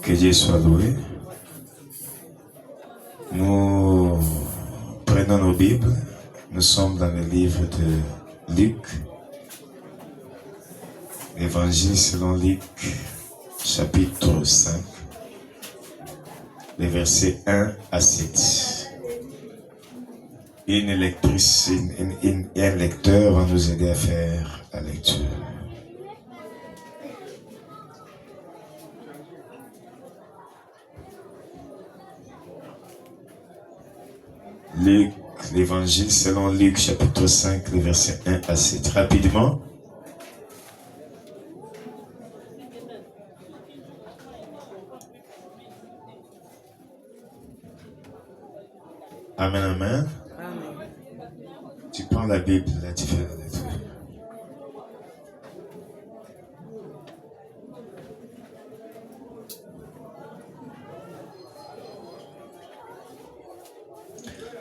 Que Dieu soit loué. Nous prenons nos Bibles. Nous sommes dans le livre de Luc. Évangile selon Luc, chapitre 5, les versets 1 à 7. Une lectrice, un lecteur va nous aider à faire la lecture. Luc, l'évangile selon Luc, chapitre 5, les versets 1 à 7. Rapidement. Amen, amen. Amen. Tu prends la Bible, là tu fais la lecture.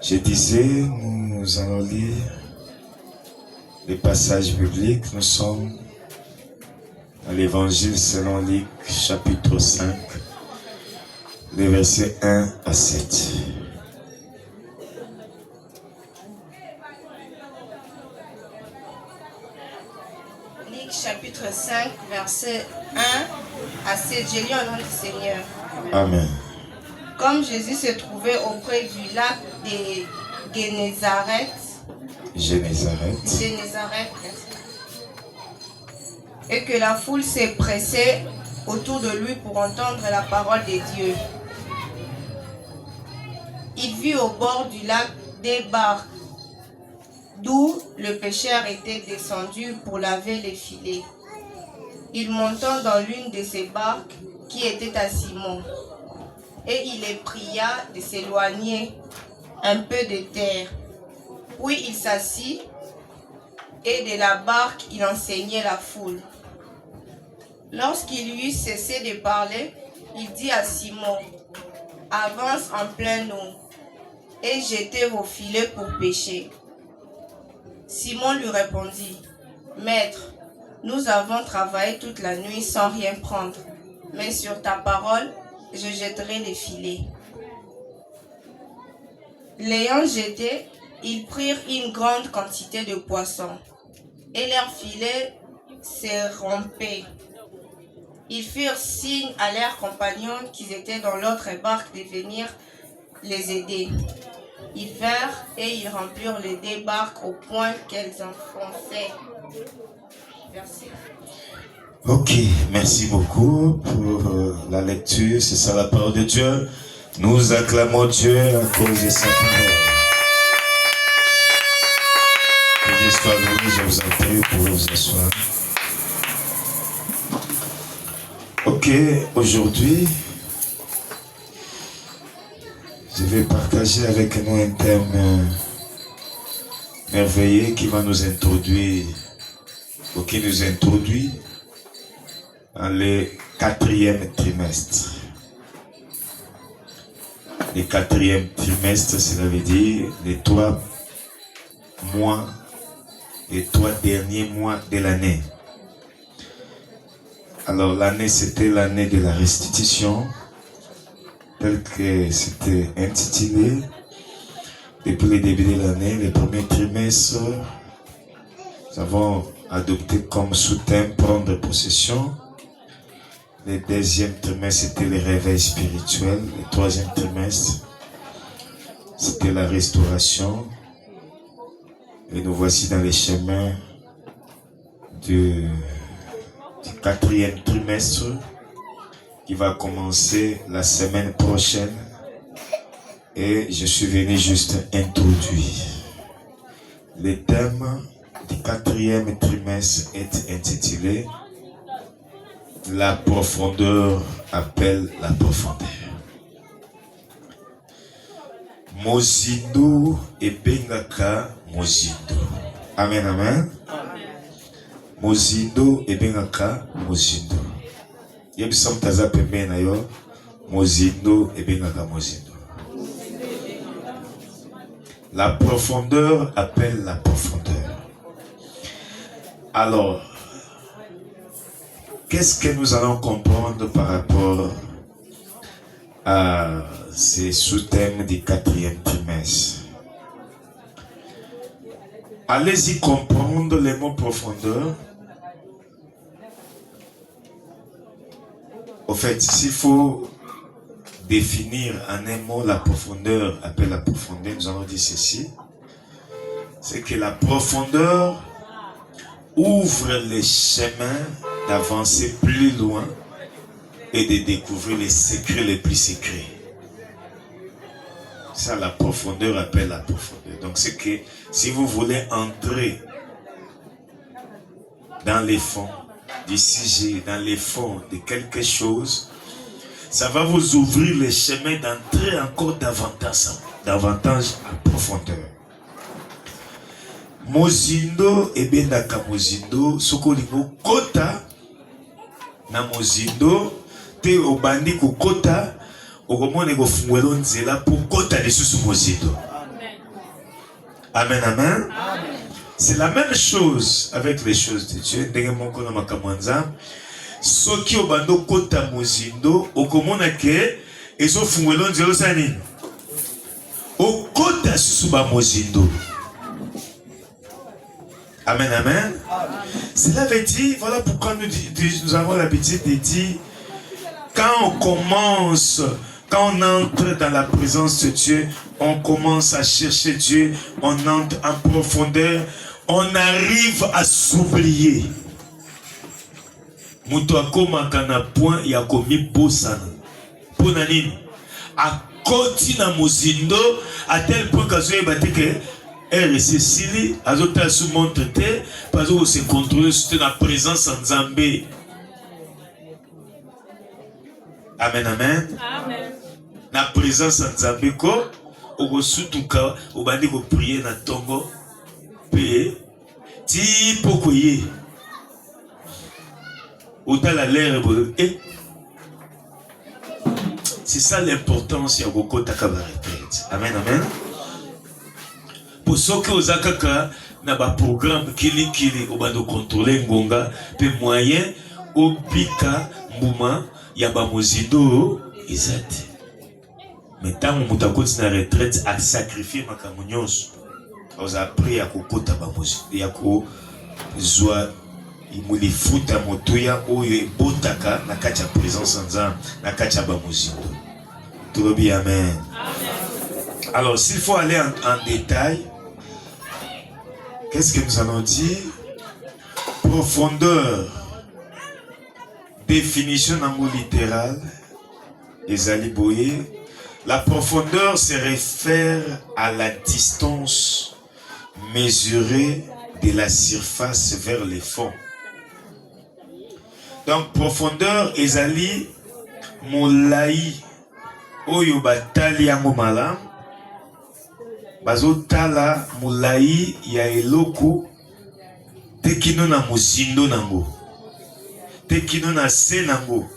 Je disais, nous allons lire les passages bibliques. Nous sommes dans l'évangile selon Luc, chapitre 5, les versets 1 à 7. Luc chapitre 5, verset 1 à 7. J'ai lu au nom du Seigneur. Amen. Comme Jésus se trouvait auprès du lac de Génézareth, et que la foule s'est pressée autour de lui pour entendre la parole de Dieu, il vit au bord du lac des barques, d'où le pêcheur était descendu pour laver les filets. Il monta dans l'une de ces barques qui était à Simon, et il les pria de s'éloigner un peu de terre. Puis il s'assit, et de la barque il enseignait la foule. Lorsqu'il eut cessé de parler, il dit à Simon, « Avance en pleine eau, et jetez vos filets pour pêcher. » Simon lui répondit, « Maître, nous avons travaillé toute la nuit sans rien prendre, mais sur ta parole, je jetterai les filets. » L'ayant jeté, ils prirent une grande quantité de poissons, et leurs filets se rompaient. Ils firent signe à leurs compagnons qui étaient dans l'autre barque de venir les aider. Ils vinrent et ils remplirent les deux barques au point qu'elles enfonçaient. Merci. Ok, merci beaucoup pour la lecture. C'est ça la parole de Dieu. Nous acclamons Dieu à cause de sa parole. Que Dieu soit loué, je vous en prie, vous pouvez vous asseoir. Ok, aujourd'hui, je vais partager avec nous un thème merveilleux qui va nous introduire, ou qui nous introduit dans le 4e trimestre. Le 4e trimestre, cela veut dire les 3 mois, les 3 derniers mois de l'année. Alors l'année, c'était l'année de la restitution, tel que c'était intitulé. Depuis le début de l'année, le premier trimestre, nous avons adopté comme sous-thème prendre possession. Le 2e trimestre, c'était le réveil spirituel. Le 3e trimestre, c'était la restauration. Et nous voici dans les chemins du 4e trimestre qui va commencer la semaine prochaine. Et je suis venu juste introduire. Le thème du 4e trimestre est intitulé « La profondeur appelle la profondeur ». Mozindo et Bengaka Mozindo. Amen, amen. Mozindo et Bengaka Mozindo. Yebisam taza pembe na yo. Mozindo et Bengaka Mozindo. La profondeur appelle la profondeur. Alors, qu'est-ce que nous allons comprendre par rapport C'est sous-thème du 4e trimestre. Allez-y comprendre les mots profondeur. Au fait, s'il faut définir en un mot la profondeur, appelle la profondeur, nous allons dire ceci. C'est que la profondeur ouvre les chemins d'avancer plus loin et de découvrir les secrets les plus secrets. Ça, la profondeur appelle la profondeur. Donc, c'est que si vous voulez entrer dans les fonds du sujet, dans les fonds de quelque chose, ça va vous ouvrir les chemins d'entrer encore davantage en profondeur. Mozindo ebendaka mozindo sokolingo kota na mozindo te obandi kokota okomone kofungwela nzela pour kota lisusu mozindo. Amen, amen. C'est la même chose avec les choses de Dieu. Ndenge moko na makambo nzambe soki obando kota mozindo okomona ke ezofungwela nzela sani okota susu ba mozindo. Amen, amen. Cela veut dire, voilà pourquoi nous avons l'habitude de dire, quand on commence, quand on entre dans la présence de Dieu, on commence à chercher Dieu, on entre en profondeur, on arrive à s'oublier. Mutu akoma kana point ya komi bosana. Pona nini? Akoti na mozindo à tel point kazoye batike RC Sili, azota sous montre te, parce que se contrôler sur la présence en Zambé. Amen, amen. Amen. La présence en Zambé, ko, au sutuka, au bandi ko prier na tongo, paye, ti pokoye. Autant la l'air, et c'est ça l'importance, ya goko takaba retraite. Amen, amen. Pour ceux qui ont kaka na ba programme kili obando contrôler ngonga pe moyen obika mbuma ya ba mozindo izate. Mais tant muta koti na retraite a sacrifier makambo nyonso. Oza appris ya kokota ba mozindo ya ko zwa imuli futa motoya oyo ebotaka na kati ya présence nzambe na kati ya ba mozindo. Tout bien, amen. Alors s'il faut aller en détail, qu'est-ce que nous allons dire? Profondeur. Définition en mot littéral. Ezali Boye. La profondeur se réfère à la distance mesurée de la surface vers le fond. Donc, profondeur, Ezali Molai. Oyo batali yango malam. Bazo tala mulai ya eloko tekino na mozindo nango tekino na se nango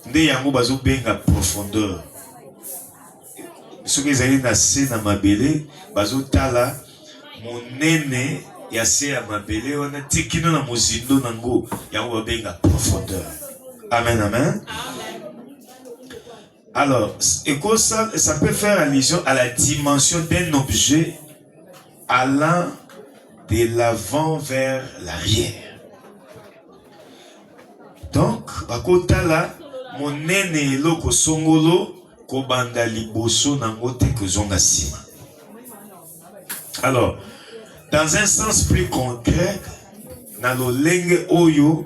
nde yango bazo benga profondeur. Soki ezali na se na mabele bazo tala monene ya se ya mabele wana tekino na mozindo nango yango babenga profondeur. Amen, amen. Alors, ça peut faire allusion à la dimension d'un objet allant de l'avant vers l'arrière. Donc, bakotala monene eloko songolo kobanda liboso nango te kozonga sima. Alors, dans un sens plus concret, na lolenge oyo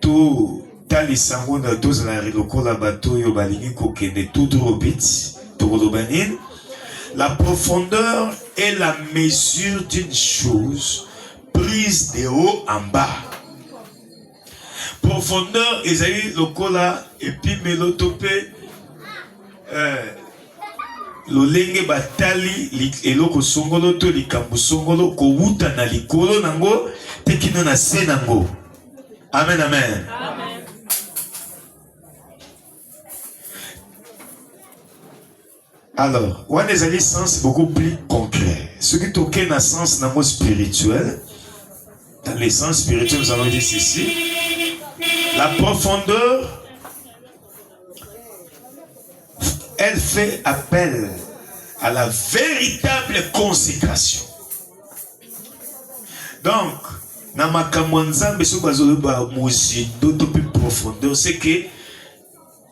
to talisango na tozala lokola bato yo balingi kokende tout robit tokolobanine. La profondeur est la mesure d'une chose prise de haut en bas. Profondeur ezali lokola epimelo tope lolenge batali eloko songolo to likambo songolo kowuta na likolo nango tekino na se nango. Amen, amen. Amen. Alors, on a des sens beaucoup plus concrets. Ce qui toque dans sens dans le spirituel, dans les sens spirituels, nous allons dire ceci. La profondeur elle fait appel à la véritable consécration. Donc, dans ma kamonzambe, ce que d'autant plus profondeur, c'est que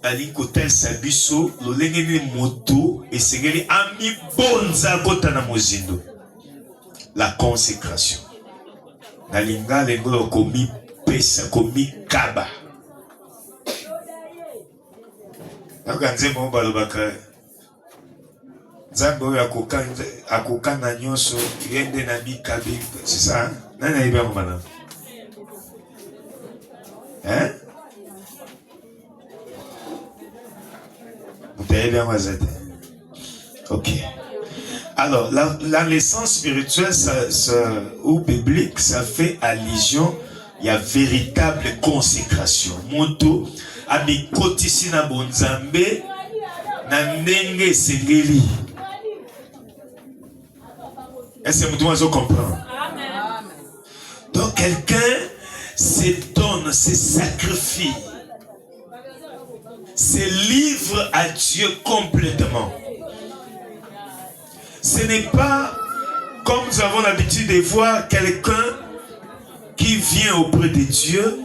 ali kotel sabiso lolengeni moto et sengeli ami bonza kota na mozindo. La consécration. Nalinga lengolo komi pesa komi kaba. Nakanze mo balobaka. Zambo ya akokana nyonso yende na mikabi, c'est ça? Nana iba mwana. Hein? Vous avez bien mazate. Ok. Alors, la naissance spirituelle ou biblique, ça fait allusion, il y a véritable consécration. Monto, ami kotisi na bonzambe, na ndenge sengeli. Est-ce que vous comprenez? Donc, quelqu'un se donne, se sacrifie, se livre à Dieu complètement. Ce n'est pas comme nous avons l'habitude de voir quelqu'un qui vient auprès de Dieu,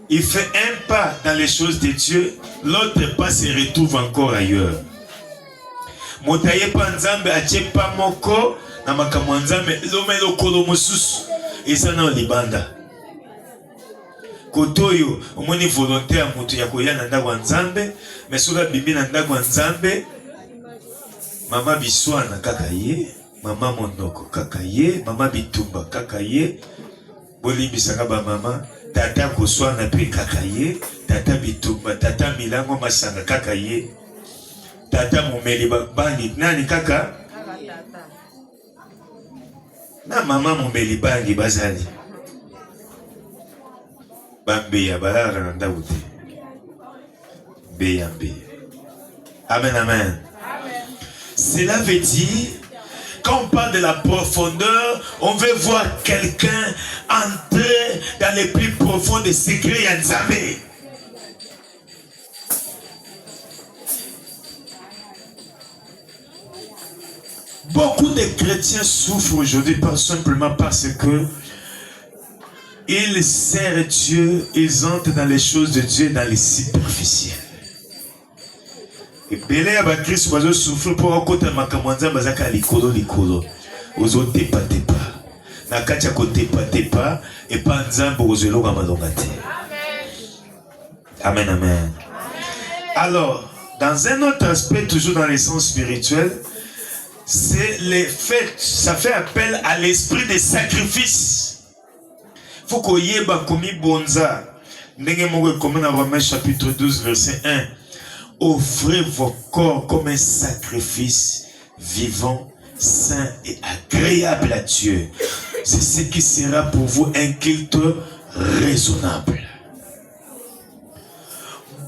il fait un pas dans les choses de Dieu, l'autre pas se retrouve encore ailleurs. Motaye panzambe ache pa moko na makamwanzambe lomelo kolo mosusu ezana libanda. Kotoyo omoni volonté ya mutu ya koya na ndako nzambe, mesuka bibi na ndako nzambe. Mama biswana kaka ye, mama monoko kaka ye, mama bitumba kaka ye. Bolimbisaka ba mama, tata koswana pe kaka ye, tata bitumba, tata milango masanga kaka ye. Tata mumeli bangi nani kaka? Na mama mumeli bangi bazali. Bambe ya balara na ndawute. Beyambe. Amen, amen. Cela veut dire, quand on parle de la profondeur, on veut voir quelqu'un entrer dans les plus profonds des secrets Yanzamé. Beaucoup de chrétiens souffrent aujourd'hui simplement parce que ils servent Dieu, ils entrent dans les choses de Dieu, dans les superficiels. Et belé ya ba Christ bazo souffrir pour okota makamwanza bazaka likolo likolo. Ozo tepa tepa. Na kacha ko tepa tepa et pas nzambo ozelo ka malonga te. Amen amen. Alors, dans un autre aspect toujours dans l'essence spirituelle, c'est les faits, ça fait appel à l'esprit de sacrifice. Faut qu'on y ait komi bonza. Ndenge moko comme dans Romains chapitre 12 verset 1. Offrez vos corps comme un sacrifice vivant, saint et agréable à Dieu. C'est ce qui sera pour vous un culte raisonnable.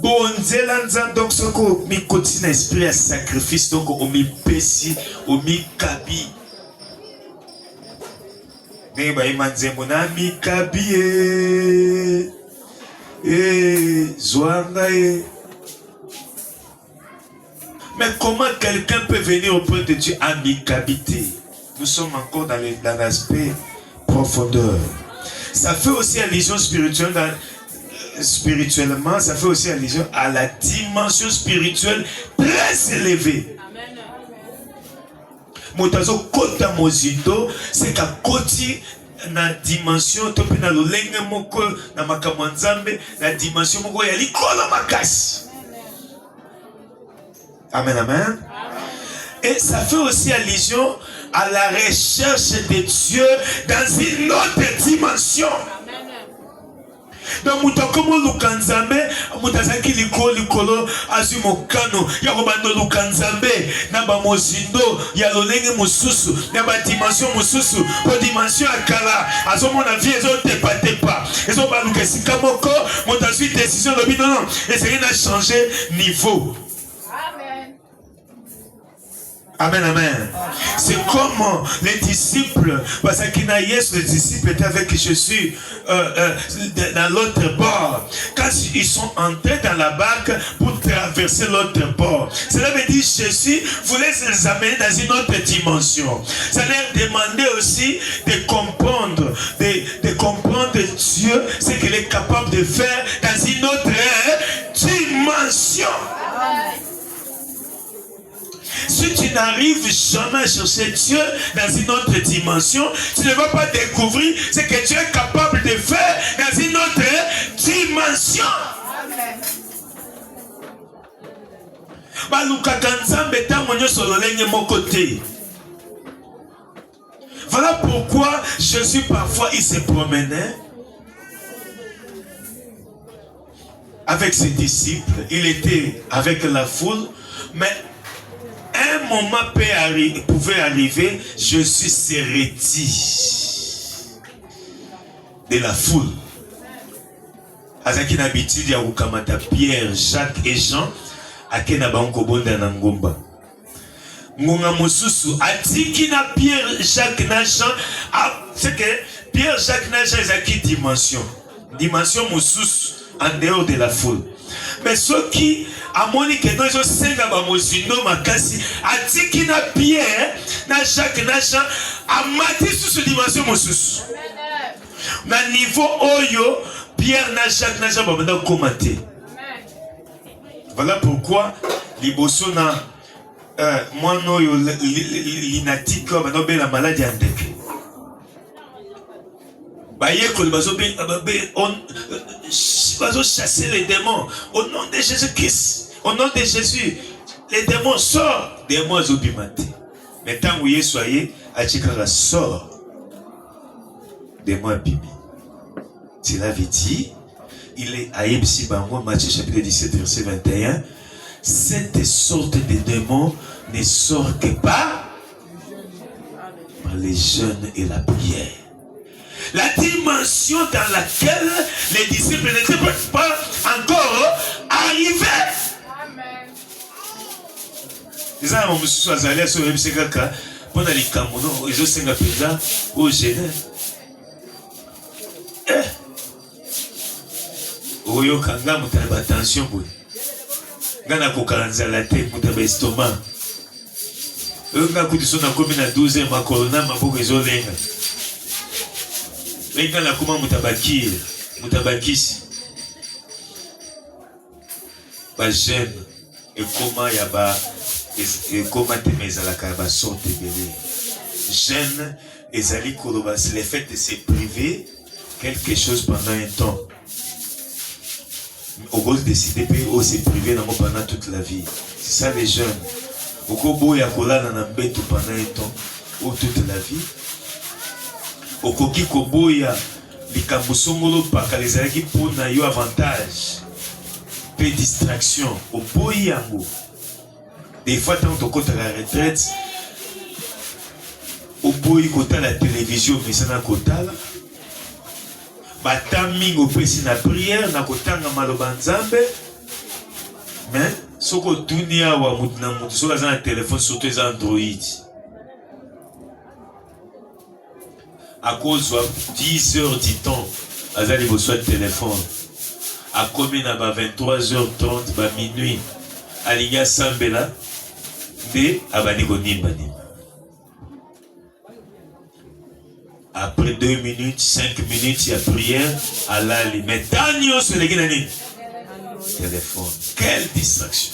Bonzelanza donc ce que mi continue esprit à sacrifice donc au mi pesi au mi kabi. Ne ba imanze mona mi kabi zwanga Mais comment quelqu'un peut venir auprès de Dieu en amicabilité? Nous sommes encore dans l'aspect profondeur. Ça fait aussi allusion spirituelle spirituellement, ça fait aussi allusion à la dimension spirituelle très élevée. Motazo kota mozindo, c'est qu'à koti na dimension topi na lolenge moko na makamwanzambe na dimension moko ya likolo makasi. Amen, amen. Et ça fait aussi allusion à la recherche de Dieu dans une autre dimension. Donc, mutakomo lukanzambe, mutazaki likolo azumokano, yakobando lukanzambe, naba mozindo, ya lolenge mususu, naba dimension mususu, po dimension akala, azomona vie ezo tepa, ezo baluka sika moko, mutazu décision lobi non, essayer de changer niveau. Amen, amen. C'est comme les disciples, parce que les disciples étaient avec Jésus dans l'autre bord. Quand ils sont entrés dans la barque pour traverser l'autre bord, cela veut dire que Jésus voulait les amener dans une autre dimension. Ça leur demandait aussi de comprendre, de comprendre Dieu, ce qu'il est capable de faire dans une autre dimension. Amen. Si tu n'arrives jamais à chercher Dieu dans une autre dimension, tu ne vas pas découvrir ce que Dieu est capable de faire dans une autre dimension. Voilà pourquoi Jésus parfois il se promenait avec ses disciples, il était avec la foule, mais un moment pouvait arriver, Jésus se retire de la foule. Avec une habitude, il y a Pierre, Jacques et Jean, à Kenabanko Bonda Nangomba. Ngonga Mosusu, Atikina Pierre, Jacques, Jean, c'est que Pierre, Jacques, Jean, ils ont une dimension. Dimension Mosusu, en dehors de la foule. Mais ceux qui amoni que nous avons senga ba mozindo makasi atiki na Pierre na Jacques na Jean amati sous dimension mosusu na niveau oyo Pierre na Jacques na Jean ba komate. Voilà pourquoi liboso na mono yo linatika ba no be la maladie andeke. On chasser les démons au nom de Jésus-Christ. Au nom de Jésus, les démons sortent. Les démons obimate. Mais tant que vous soyez, Achikara sort. Démons abîmés. Cela veut dire, il est à Ebsi Bango, Matthieu chapitre 17, verset 21. Cette sorte de démons ne sort que par les jeûnes et la prière. La dimension dans laquelle les disciples n'étaient pas encore arrivés. Amen. Les hommes sont allés sur le Msekaka pendant les Camerounais, ils ont senga pizza au Géné. Oyo kanga mutaba attention boy. Ngana kokaranza la tête mutaba estomac. Nga kudisona komi na 12e makolona maboko ezolenga. Mais quand la commande mutabakisi ba jeune et comment y a ba et comment te mezalaka ba sorte belé jeune ezali koloba c'est le fait de se priver quelque chose pendant un temps. On va décider de se priver pendant toute la vie. C'est ça les jeunes. Au kobo ya kolala na mbeto pendant un temps ou toute la vie. Okoki koboya likambo songolo paka lezalaki pona yo avantage pe distraction oboyi yango des fois tant tokota la retraite oboyi kota la télévision mesana kotala batami ngopesi na prière na kotanga maloba nzambe mais soko dunia wa mutu na mutu soka za na téléphone surtout les Android. À cause de 10 heures du temps, Azali reçoit le téléphone. À combien à 23h30, à minuit, à l'Iga Sambela, de Abanigo Nimbani. Après 2 minutes, 5 minutes, il y a prière, à l'ali. Mais Daniel sur les Guinéens. Téléphone. Quelle distraction.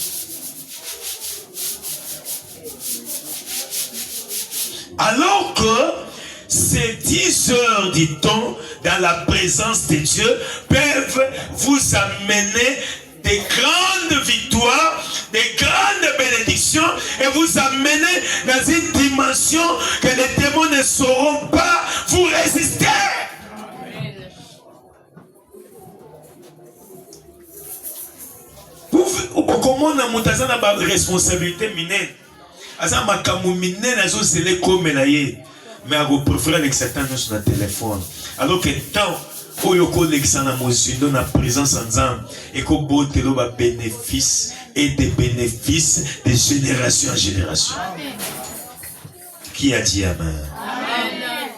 Alors que ces 10 heures du temps dans la présence de Dieu peuvent vous amener des grandes victoires, des grandes bénédictions et vous amener dans une dimension que les démons ne sauront pas vous résister. Amen. Comment on a monté ça dans la responsabilité minée? Asa makamu minée na zo zele comme la ye. Mais à vous préférer les Satan sur le téléphone. Alors que tant Oyoko Lexana Mozindo na présence ensemble et que bote lo ba bénéfice et des bénéfices de génération en génération. Amen. Qui a dit Amen? Amen.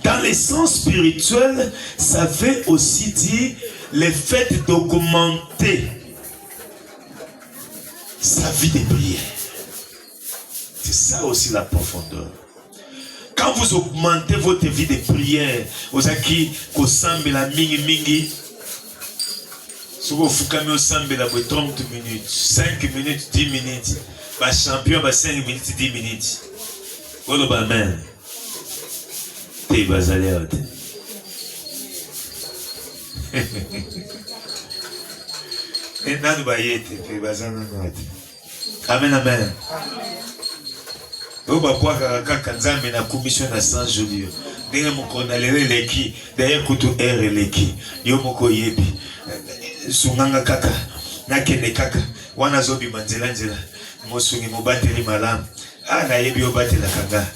Dans les sens spirituels, ça veut aussi dire le fait d'augmenter sa vie de prière. C'est ça aussi la profondeur. Quand vous augmentez votre vie de prière, vous avez la mingi, si vous faites 30 minutes, 5 minutes, 10 minutes, le champion 5 minutes, 10 minutes. Vous avez amen. T'es basé à Amen, amen. Vous avez vu la commission de Saint Joliot. Vous avez vu l'équipe, d'ailleurs, vous avez vu l'équipe. Vous avez vu Sunganga kaka, nakende kaka, wana zobi manzela nzela, mosungi mobateli malam. Ah, na yebi obatela kanga.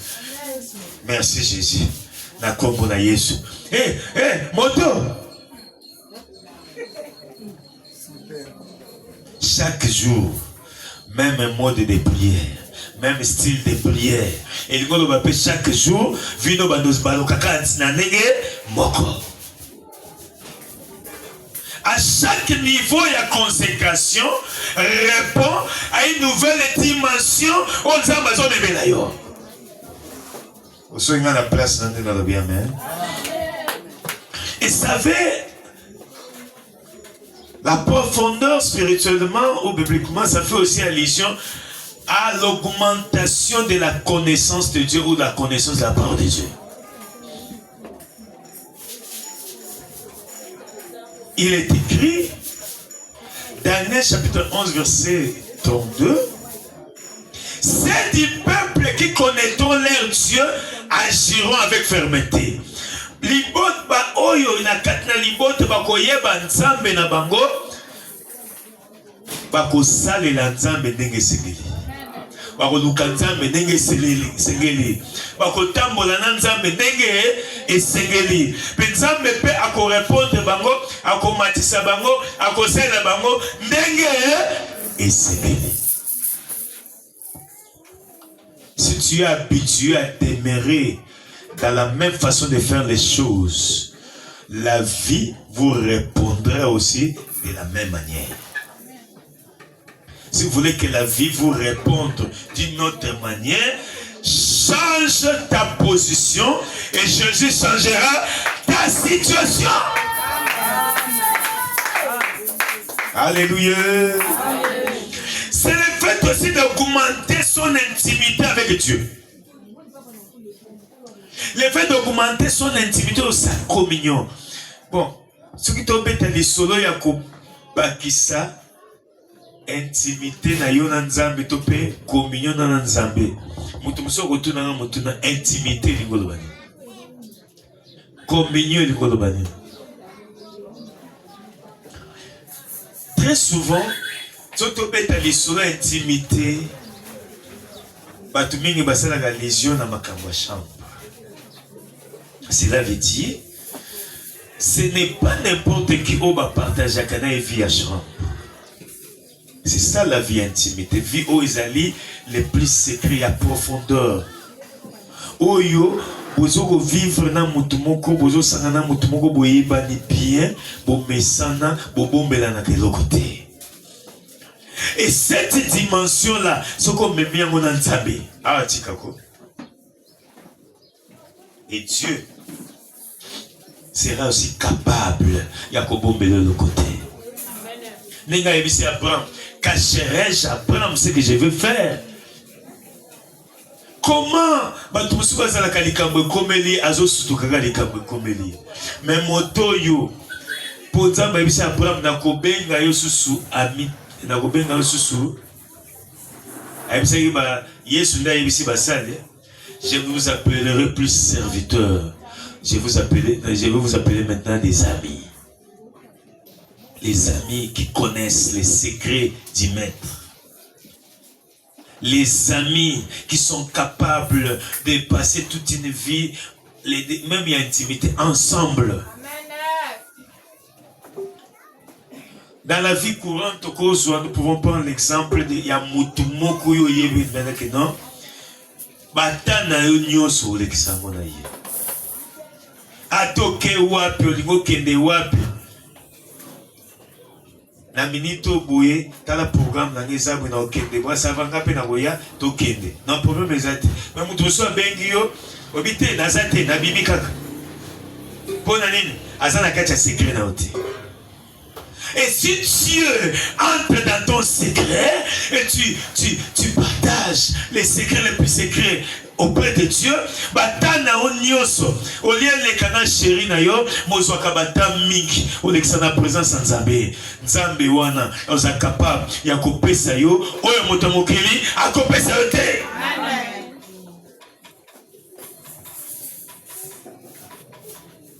Merci Jésus. Na kombo na Yesu. Moto! Chaque jour, même mode de prière, même style de prière. Et nous allons chaque jour, vino bandos balo kaka na nege moko. À chaque niveau de consécration répond à une nouvelle dimension aux Amazones de Benayo. Vous savez la place dans le bien, et savez, la profondeur spirituellement ou bibliquement, ça fait aussi allusion à l'augmentation de la connaissance de Dieu ou de la connaissance de la parole de Dieu. Il est écrit, Daniel chapitre 11, verset 32, c'est du peuple qui connaîtront leur Dieu, agiront avec fermeté. Libot ba oyo na katna libot ba koyeba nzambe na bango, ba kosalela nzambe ndenge sengeli. Ba koluka nzambe ndenge sengeli. Ba kotambola na nzambe ndenge esengeli. Pe nzambe pe akorepondre bango, akomatisa bango, akosela bango ndenge esengeli. Si tu es habitué à demeurer dans la même façon de faire les choses, la vie vous répondra aussi de la même manière. Si vous voulez que la vie vous réponde d'une autre manière, change ta position et Jésus changera ta situation. Alléluia. C'est le fait aussi d'augmenter son intimité avec Dieu. Le fait d'augmenter son intimité au sa communion. Bon, ce qui tombe dans les solos, il y a bakisa intimité na yo na nzambe to pe communion na nzambe. Mutu muso retourna na mutu na intimité likolo bani. Communion likolo bani. Très souvent, surtout dans les solos intimité, batu mingi basala la lésion na makambo chambre. Cela veut dire, ce n'est pas n'importe qui qui va partager une vie à chambre. C'est ça la vie intimité. Vie où ils allaient les plus secrets à profondeur. Oyo, bozo vivre na mutumoko, bozo sangana mutumoko boyeba ni bien, bo mesana, bo bombela na quel côté. Et cette dimension-là, ce qu'on me met en nzambe, ah tikako. Et Dieu sera aussi capable de le côté. Nenga ebisi Abraham, cacherai-je Abraham ce que je veux faire? Comment batumusu bazala kalikambo komeli azosutuka likambo komeli? Mais moto yo pozamba ebisi Abraham na kobenga yo susu ami na kobenga yo susu ebisi ba Yesu nda ebisi basale. Je vous appellerai plus serviteurs. Je vais vous appeler maintenant des amis. Les amis qui connaissent les secrets du maître. Les amis qui sont capables de passer toute une vie, même il y a intimité, ensemble. Dans la vie courante, nous pouvons prendre l'exemple de Yamutumoku Yoyebi, non? batana yo nyonso olekisa ngo na ye. Atoke wapi olingo kende wapi. Na minito boye tala programme na ngezabu na okende bwa savanga pe na boya to kende. Non problème ezate. Mais mutu so bengi yo obite na zate na bibi kaka. Pona nini azana kacha secret na oti. Et si Dieu entre dans ton secret et tu partages les secrets les plus secrets auprès de Dieu, batana onyoso, au lieu de kana chéri na yo, mozwaka bata mingi, au lieu na présence en Nzambe, Nzambe wana, oza capable ya kopesa yo, oyo moto mokili akopesa yo te. Amen.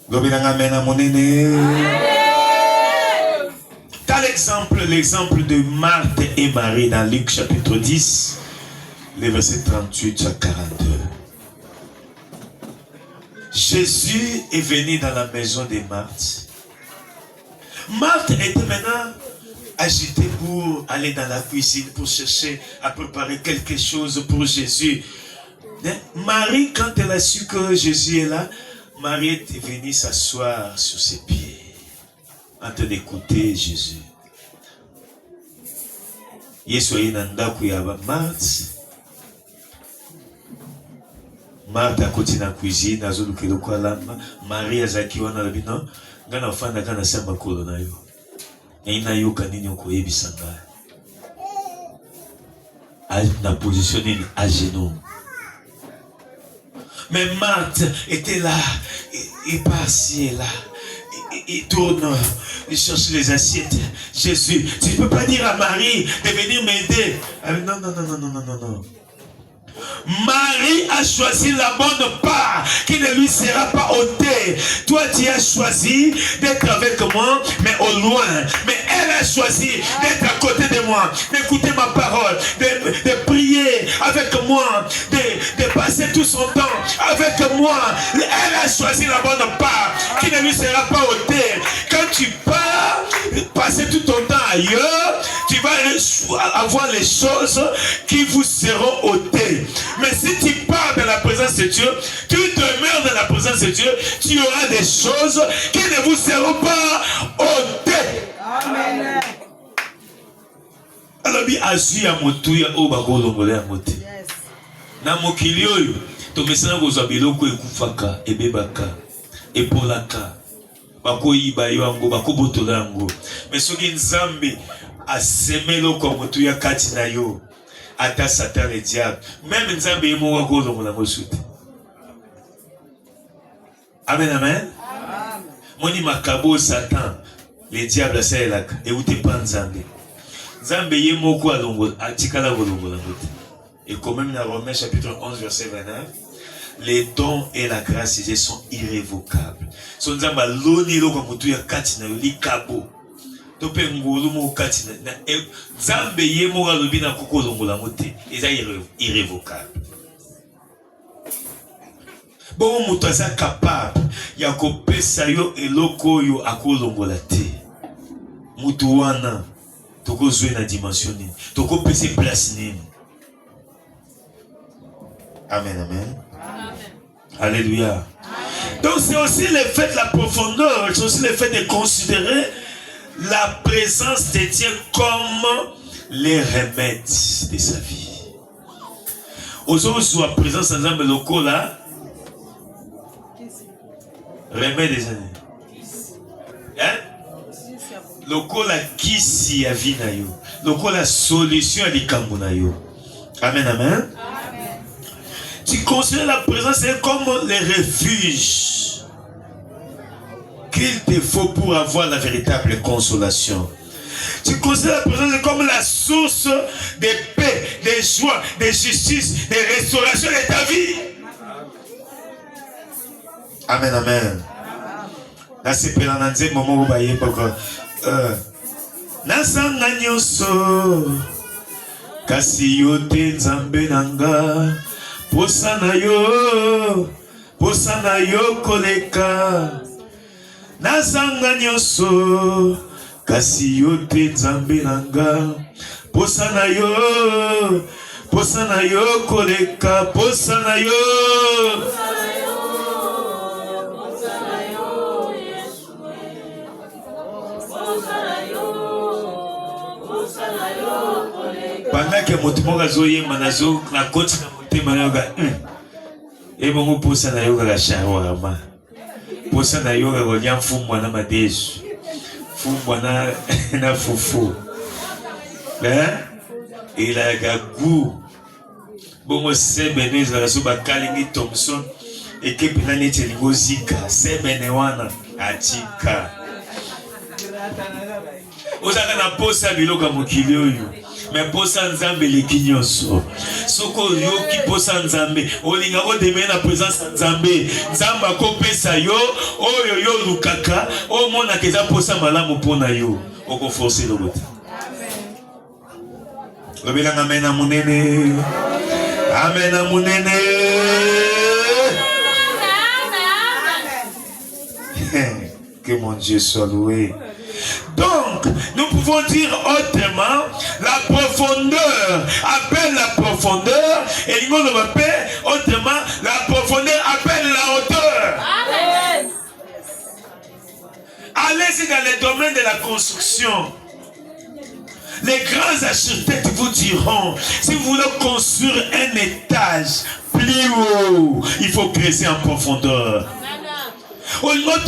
Lobelanga mena monene. L'exemple de Marthe et Marie dans Luc chapitre 10, les versets 38 à 42. Jésus est venu dans la maison de Marthe. Marthe était maintenant agitée pour aller dans la cuisine, pour chercher à préparer quelque chose pour Jésus. Marie, quand elle a su que Jésus est là, Marie est venue s'asseoir sur ses pieds en train d'écouter Jésus. Yesu inanda kuyaba Marthe a continué na cuisine azolukelo kwa lamba Marie azaki wana labi non ngana ofanda kana samba kolo na yo ina yoka nini okoyebisa ngai na position nini à genoux. Mais Marthe était là, il passe là. Il tourne, il cherche les assiettes. Jésus, tu ne peux pas dire à Marie de venir m'aider. Non, non, non, non, non, non, non. Marie a choisi la bonne part qui ne lui sera pas ôtée. Toi, tu as choisi d'être avec moi, mais au loin. Mais elle a choisi d'être à côté de moi, d'écouter ma parole, de prier avec moi, de passer tout son temps avec moi. Elle a choisi la bonne part qui ne lui sera pas ôtée. Quand tu pars, passer tout ton temps ailleurs, tu vas avoir les choses qui vous seront ôtées. Mais si tu pars dans la présence de Dieu, tu demeures dans la présence de Dieu, tu auras des choses qui ne vous seront pas ôtées. Amen. Alors, bi azu ya motuya o bakolongola ya mote. Na mokili oyo to mesana kozwa biloko ekufaka, ebebaka, epolaka. Bakoyiba yo yango, bakobotola yango. Mais soki Nzambe asemelo kwa motuya kati na yo. Ata Satan le diable. Même Nzambe yemo wako longola mosuti. Amen, amen. Moni makabo Satan, le diable sa elaka. Et où t'es pas Nzambe. Nzambe yemo kwa longola, atikala longola mote. Et quand même dans Romains chapitre 11 verset 29, les dons et la grâce sont irrévocables. Son Nzamba loni lo kwa mutu ya kati na li kabo. Tope ngolu mo kati na Nzambe yemo ga lobi na koko longola mote. Eza irrévocable. Bon mutu asa capable ya kopesa yo eloko yo akolongola te. Mutu wana toko zwe na dimension nini. Toko pese place nini. Amen, amen. Amen. Alléluia. Amen. Donc c'est aussi le fait de la profondeur, c'est aussi le fait de considérer la présence de Dieu comme les remèdes de sa vie. Aujourd'hui, la présence de Dieu local là, remède des années. Hein? Local la kisi ya vie na yo. Local la solution à likambo na yo. Amen, amen. Tu considères la présence comme les refuges qu'il te faut pour avoir la véritable consolation. Tu considères la présence comme la source de paix, de joie, de justice, de restauration de ta vie. Amen, amen. Là, c'est pour l'annoncer, moment où vous voyez, Nasanga nyoso kasi yote Nzambe nanga. Posana yo koleka Nazanga nyoso kasi yote Nzambe nanga Posana yo posa na yo koleka posa na yo pendant que moto moko azoyemba na koti na motema nayoka ebongo posa na yo kaka shawarma posa na yo kaka kolia mfumbwa na madesu mfumbwa na fufu elaka goût bongo sebene ezalaka so bakalingi Thomson ekepela neti elingi ozika sebene wana atika ozalaka na posa biloko ya mokili oyo me posa nzambe eleki nyonso soki oyoki posa nzambe olinga odemeye na présence ya nzambe nzambe akopesa yo oyo yo olukaka omonaka eza posa malamu mpona yo okoforce eloko te. Lobelanga amen na munene. Amen na munene. Que mon Dieu soit loué. Donc, nous pouvons dire autrement, la profondeur appelle la profondeur, et nous appelle autrement, la profondeur appelle la hauteur. Amen. Allez-y dans le domaine de la construction. Les grands architectes vous diront, si vous voulez construire un étage plus haut, il faut creuser en profondeur. Il faut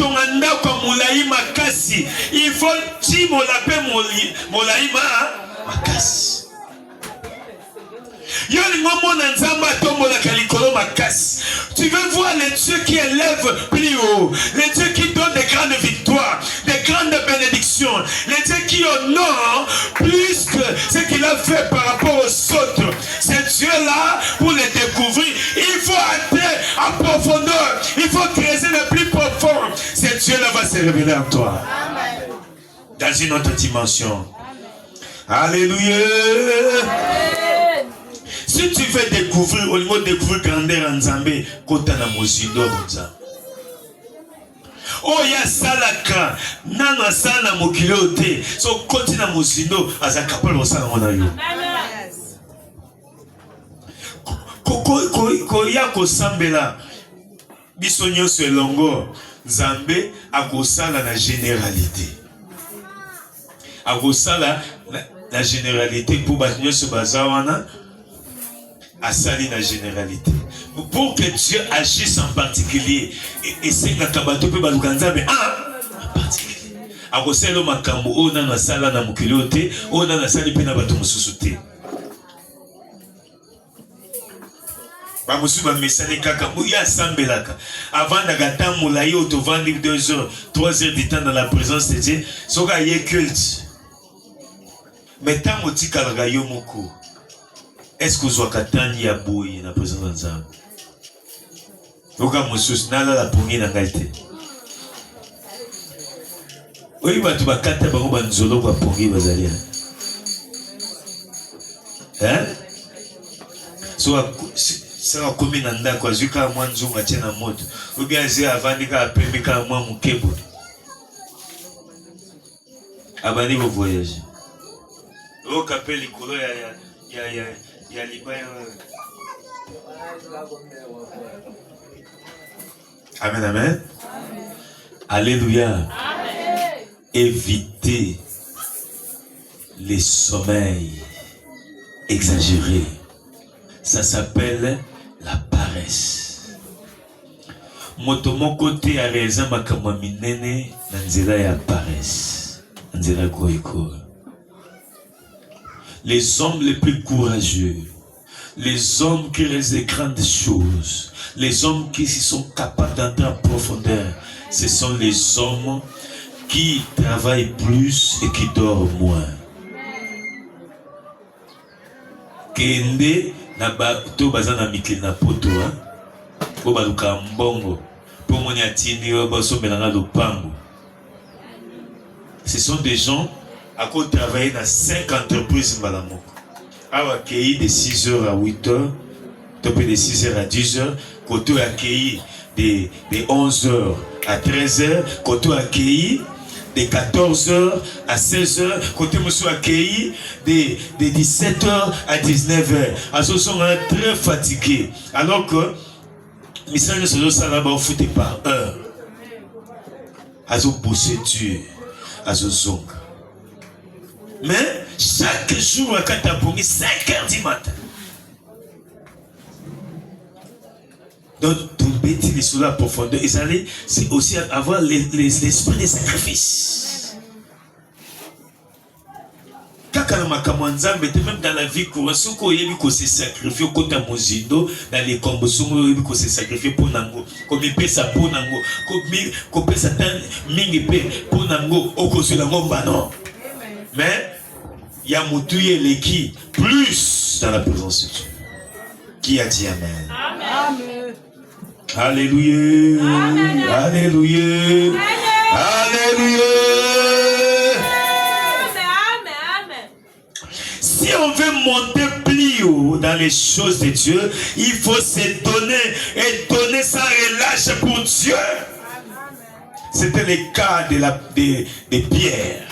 tu veux voir les dieux qui élèvent plus haut, les dieux qui donnent des grandes victoires, des grandes bénédictions, les dieux qui honorent plus que ce qu'il a fait par rapport aux autres. Ces dieux-là, pour les découvrir, il faut entrer en profondeur, il faut creuser le plus profond. Ces dieux-là va se révéler en toi. Amen. Dans une autre dimension. Alléluia. Amen. Si tu veux découvrir, au niveau de découvrir grandeur en Zambé, kota na mozindo nzambe. Oh ya salaka, nana sana mokilo te, so koti na mozindo azakapala osala mona yo. Ko ya ko sambela biso nyonso elongo, Nzambe akosala na généralité. Akosala la généralité pour ba nyonso bazawana. Asali la généralité. Pour que Dieu agisse en particulier, et c'est la kabato pe balukanza mais en particulier. Akoselo makambo ona na sala na mukilote, ona na sali pe na bato mususu te. Ba musu ba mesale kaka ya sambelaka. Avant d'agata moulaye autovandi 2 heures, 3 heures du temps dans la présence de Dieu, soka ye culte. Mais tant motika la yo moko. Est-ce que vous avez katani ya boye na présence de Nzambe? Oka mususu nala la pongi na ngalte. Oyi batu bakata bango banzolo kwa pongi bazalia. Hein? Ça comme na ndako azuka mwanzo ngachena moto. Obi azi avandika apembeka mwa mukebo. Abani vo voyage. O kapeli kolo ya libaya. Amen, amen. Alléluia. Amen. Évitez les sommeils exagérés. Ça s'appelle la paresse. Motomo côté a raison makama minene na nzela ya paresse. Nzela goiko. Les hommes les plus courageux, les hommes qui réalisent des grandes choses, les hommes qui sont capables d'entrer en profondeur, ce sont les hommes qui travaillent plus et qui dorment moins. Kende na bato bazana mikili na poto po baluka mbongo po moni atini baso melanga lupango. Ce sont des gens à quoi travailler dans 5 entreprises malamoko. Accueilli de 6h à 8h, topé de 6h à 10h, côté accueilli de 11h à 13h, côté accueilli de 14h à 16h, côté monsieur accueilli de 17h à 19h. Ils sont très fatigués. Alors que les gens ça là-bas foutent par heure. Ils ont bossé dur. Ils ont. Mais chaque jour à Kataponi, 5h du matin. Donc, tout le petit est sous la profondeur. C'est aussi avoir l'esprit des sacrifices. Quand même dans la vie courante, ce qu'on a se sacrifier au côté Mozindo, dans les combos, on a se sacrifier pour Nango. Comme il peut ça pour Nango, comme il peut ça pour Nango, au côté de Nango, non. Mais il y a Moutouye l'équipe plus dans la présence de Dieu. Qui a dit Amen? Amen. Alléluia. Amen. Alléluia. Alléluia. Amen. Si on veut monter plus haut dans les choses de Dieu, il faut se donner et donner sans relâche pour Dieu. C'était le cas de Pierre.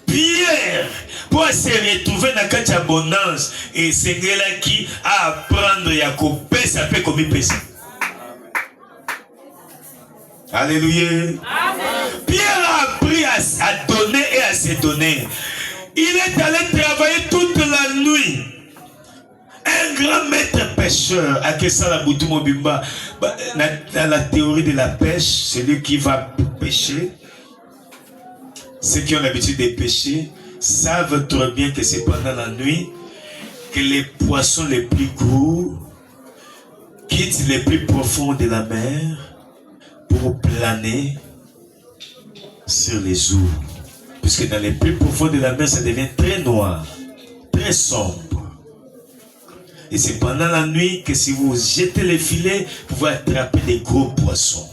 Pierre, pour se retrouver dans cette abondance, et c'est là qui a apprendre à couper, ça peut comme il peut. Alléluia. Amen. Pierre a appris à donner et à se donner. Il est allé travailler toute la nuit. Un grand maître pêcheur, à Kessala Boutou Bimba, dans la théorie de la pêche, celui qui va pêcher, ceux qui ont l'habitude de pêcher savent très bien que c'est pendant la nuit que les poissons les plus gros quittent les plus profonds de la mer pour planer sur les eaux. Puisque dans les plus profonds de la mer, ça devient très noir, très sombre. Et c'est pendant la nuit que si vous jetez les filets, vous pouvez attraper des gros poissons.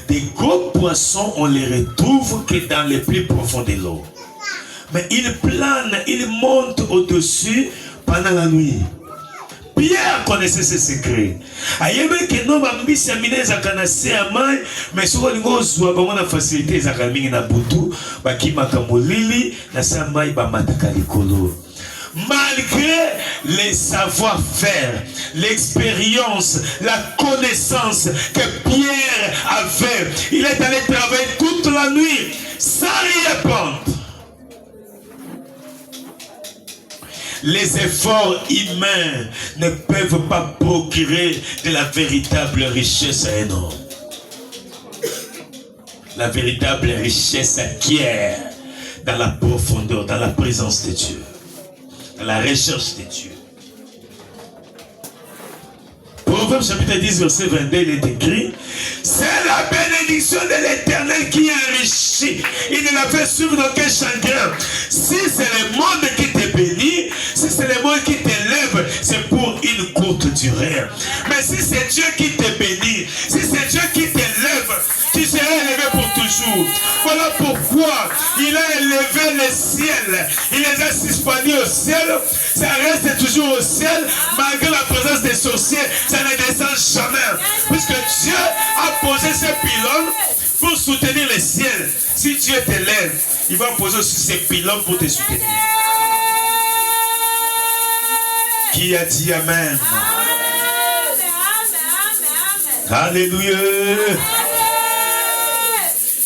Des gros poissons, on les retrouve que dans les plus profonds de l'eau. Mais ils planent, ils montent au-dessus pendant la nuit. Pierre connaissait ce secret. Ayebe que non bambisi amine zakanase amai, mais souvent lingo zwa ba mona facilité zakamingi na butu, bakima kamolili na samai ba mataka likolo. Malgré les savoir-faire, l'expérience, la connaissance que Pierre avait, il est allé travailler toute la nuit sans rien répondre. Les efforts humains ne peuvent pas procurer de la véritable richesse à un homme. La véritable richesse s'acquiert dans la profondeur, dans la présence de Dieu. À la recherche de Dieu. Proverbe chapitre 10 verset 22, il est écrit: c'est la bénédiction de l'Éternel qui enrichit. Il ne la fait suivre d'aucun chagrin. Si c'est le monde qui te bénit, si c'est le monde qui t'élève, c'est pour une courte durée. Mais si c'est Dieu qui te bénit, si c'est Dieu qui t'élève, tu seras élevé pour toujours. Voilà pourquoi il a élevé le ciel. Il les a suspendus au ciel. Ça reste toujours au ciel. Malgré la présence des sorciers, ça ne descend jamais. Puisque Dieu a posé ce pylône pour soutenir le ciel. Si Dieu t'élève, il va poser aussi ces pylônes pour te soutenir. Qui a dit Amen? Alléluia.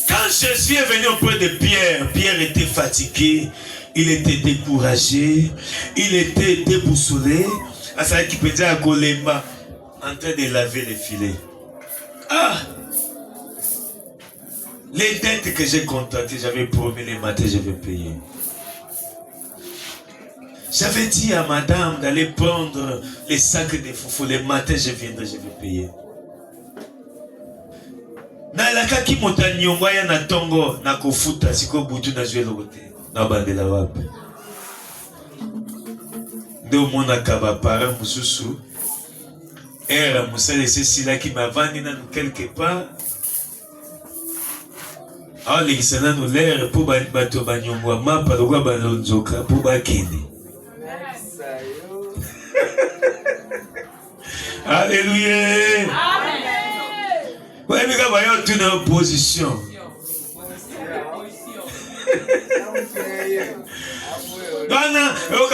Quand Jésus est venu auprès de Pierre, Pierre était fatigué, il était découragé, il était déboussolé. À ça qui peut dire à Golemba, en train de laver les filets. Ah! Les dettes que j'ai contractées, j'avais promis les matins, je vais payer. J'avais dit à madame d'aller prendre les sacs de foufou. Les matins, je viendrai, je vais payer. Na lakaki motanyongwa ya na tongo na kofuta siko butu na zwe lokote na bandela wapi ndo mona kaba para mususu era musale sesila ki mavandi na quelque part a lekisana no l'air pour bato banyongwa mapa lokwa balonzoka pour bakene. Alléluia. Ouais, mais quand on est en opposition.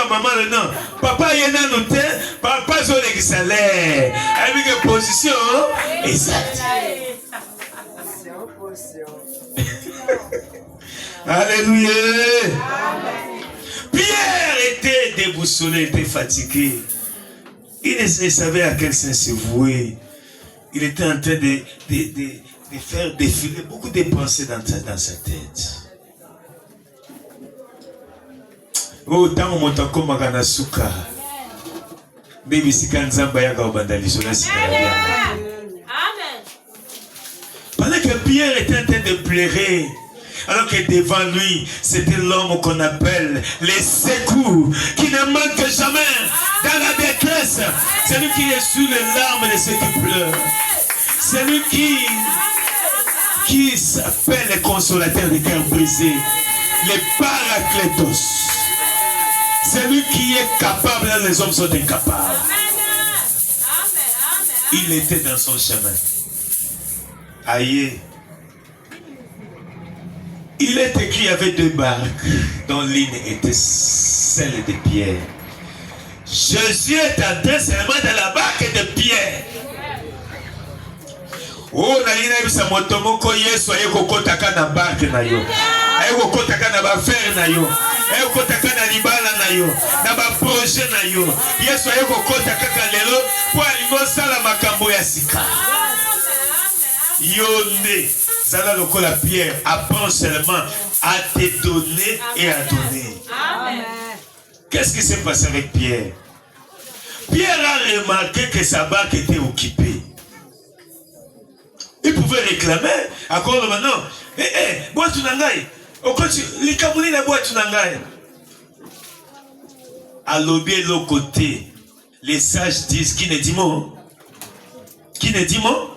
Maman, non. Papa, il y a un hôtel. Papa, il y a un salaire. Avec une position. Exact. Alléluia. Pierre était déboussolé, était fatigué. Il ne savait à quel sens se vouer. Il était en train de faire défiler beaucoup de pensées dans sa tête. Oh, tant que mon temps magana suka. Baby sikanzamba yaka obandaliso la sinaria. Amen. Pendant que Pierre était en train de pleurer, alors que devant lui, c'était l'homme qu'on appelle les secours, qui ne manque jamais dans la détresse. C'est lui qui est sous les larmes de ceux qui pleurent. C'est lui qui s'appelle le consolateur des cœurs brisés, les paraclétos. C'est lui qui est capable, là les hommes sont incapables. Il était dans son chemin. Aïe. Il est écrit, il y avait 2 barques dont l'une était celle de Pierre. Jésus est entré seulement dans la barque de Pierre. Oh, nalina bisa motomoko Yesu aye kokotaka na barque na yo. Aye kokotaka na ba fer na yo. Aye kokotaka na libala na yo. Na ba projet na yo. Yesu aye kokotaka ka lelo po alingo sala makambo ya sika. Yonde Zala lokola Pierre apprend seulement à te donner et à donner. Amen. Qu'est-ce qui s'est passé avec Pierre? Pierre a remarqué que sa barque était occupée. Il pouvait réclamer à cause de maintenant. Bois tu n'angaï. Les Camerounais la bois tu n'angaï. À l'objet de l'autre côté, les sages disent qui ne dit mot. Qui ne dit mot?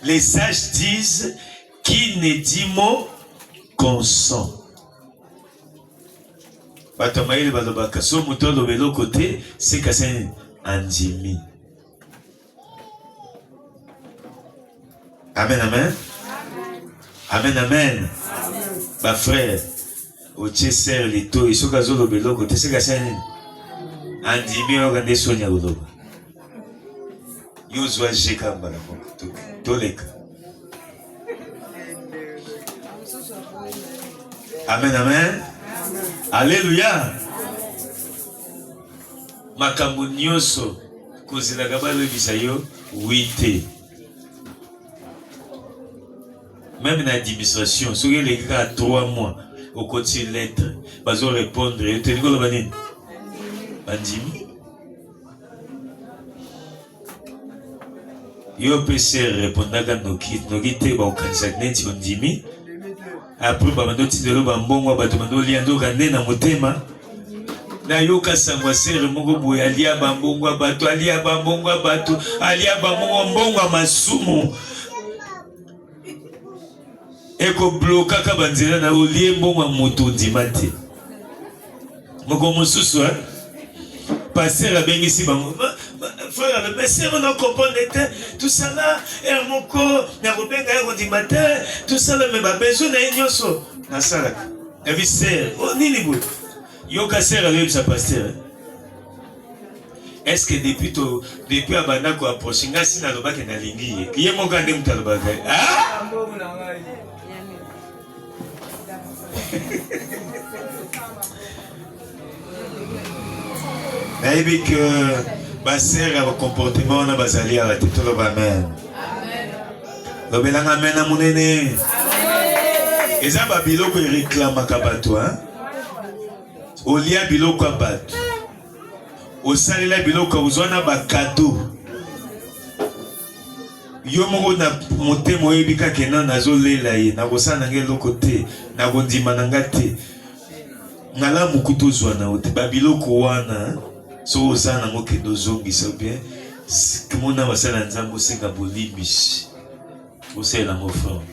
Les sages disent qui ne dit mot consent. Batamaïle balobaka so mutolo belo côté c'est que c'est andimi. Amen amen. Amen amen. Ba frère, au tchesser les taux et so kazo lo belo côté c'est que c'est andimi ogande sonya boloba. Yozwa jekamba la toleka. Amen amen. Alléluia. Makambo nyonso kozela balo bisayo 8. Même dans l'administration, si les gars 3 mois au côté lettre, bazo répondre, te digo lo banini. Bandimi. Yo PC répondaka noki te ba okanisa neti ondimi. Après bamando tidelo bambongo bato bando liando kande na motema. Na yoka sangwa sere moko boye alia bambongo bato alia bambongo bato alia bambongo masumu. Eko bloka ka banzela na olie mbongo moto ndimate. Moko mosusu passer la bengi si bango. Frère, le Messie, on a compris tout ça là, et mon corps, n'a pas bien matin, tout ça là, mais ma besoin n'a rien so. Na sala. Et puis c'est, oh ni ni bout. Yo kasser avec sa pasteur. Est-ce que depuis abanda ko approcher ngasi na loba ke na lingi, kiye mo kande mutaloba ka. Ah? Maybe que Basser a un comportement na bazali à la tête de amen. Lobelanga amen à mon aîné. Et ça babilo ko réclame kabato hein. Olia biloko abato. Osalela biloko uzwana ba cadeau. Yo moko na motemo ebika kena nazolela ye na kosana ngelo côté na kondima nanga te. Ngala mukuto zwana ote babiloko wana. So osana moke dozongi so bien kimona wasala nzambo senga bolimish osela offrande.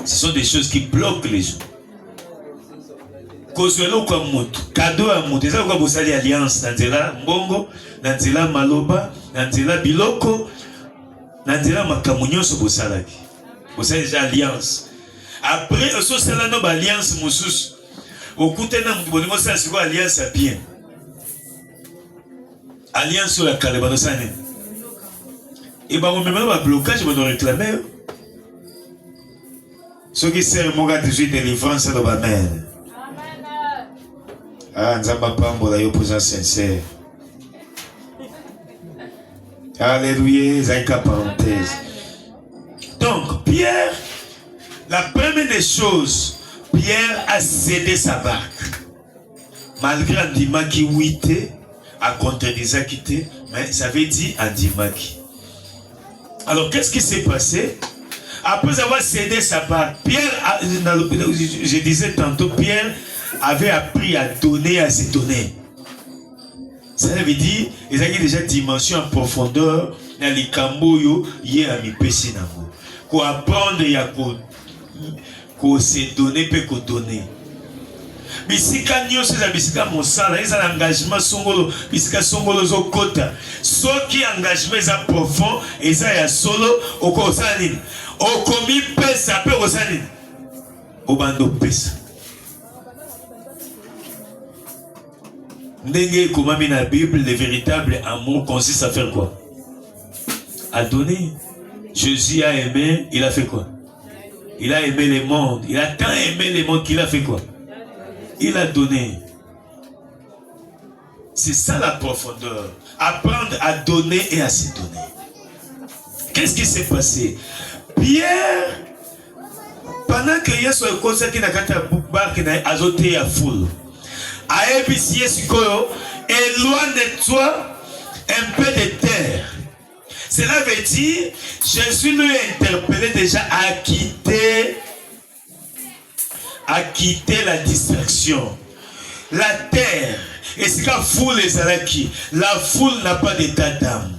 Ce sont des choses qui bloquent les gens. kozwelo kwa mutu cadeau ya mutu eza kwa bosali alliance na nzela mbongo na nzela maloba na nzela biloko na nzela makambo nyonso bosalaki bosali déjà alliance après ososala no ba alliance mosusu okutana mutu bolingo osala siko alliance ya bien alliance oyo ya kale badosala nini ebamomemelo bablocage badoreklame yo soki sere moko a 18 délivrance aloba mene nzambe apambola yo mpoza sincère. Alléluia, ezali ka parenthèse. Donc Pierre, la première des choses, Pierre a cédé sa barque malgré andimaki wite a contredisaki te, mais ça veut dire andimaki. Alors qu'est-ce qui s'est passé? Après avoir cédé sa barque, Pierre, je disais tantôt, Pierre avait appris à donner, à se donner. Ça veut dire, il y a déjà dimension en profondeur dans les camboyo, il y a mi pesi nango. Ko apprendre ya ko se donner peut ko donner. Bisika nyonso za bisika mosala, ils ont engagement songolo, bisika songolo zo kota. Soki engagement za profond, eza ya solo oko salini. Okomi pesa pe ko salini. Obando pesa. Ndenge komami na Bible, le véritable amour consiste à faire quoi? À donner. Jésus a aimé, il a fait quoi? Il a aimé le monde. Il a tant aimé le monde qu'il a fait quoi? Il a donné. C'est ça la profondeur. Apprendre à donner et à se donner. Qu'est-ce qui s'est passé? Pierre, pendant que Yesu a consacré la carte barque a azoté à foule. Aebisi Yesu koyo, éloigne de toi un peu de terre. Cela veut dire, Jésus lui a interpellé déjà à quitter la distraction. La terre, et c'est qu'à foule les alaki. La foule n'a pas d'état d'âme.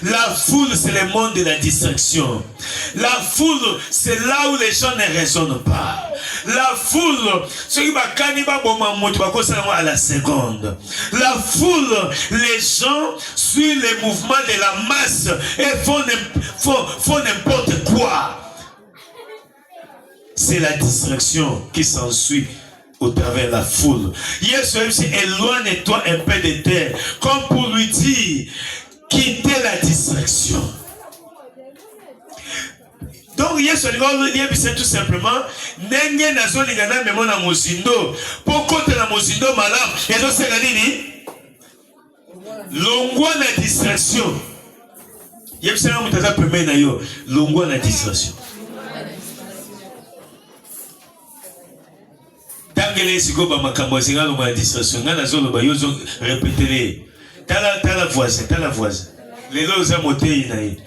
La foule, c'est le monde de la distraction. La foule, c'est là où les gens ne raisonnent pas. La foule, ceux qui à la seconde. La foule, les gens suivent les mouvements de la masse et font n'importe quoi. C'est la distraction qui s'ensuit au travers de la foule. Yesu éloigne-toi un peu de terre, comme pour lui dire, quitter la distraction. Donc Yesu dit tout simplement, nenge nazo lingana memo na mozindo, poko te na mozindo malam, ezo seka nini? Longwa na distraction. Yesu na mutaza peme na yo, longwa na distraction. Tangele siko ba makambo zinga longwa na distraction, ngana zo loba yo zo répéter. Tala voisin. Les lois ont monté na yi.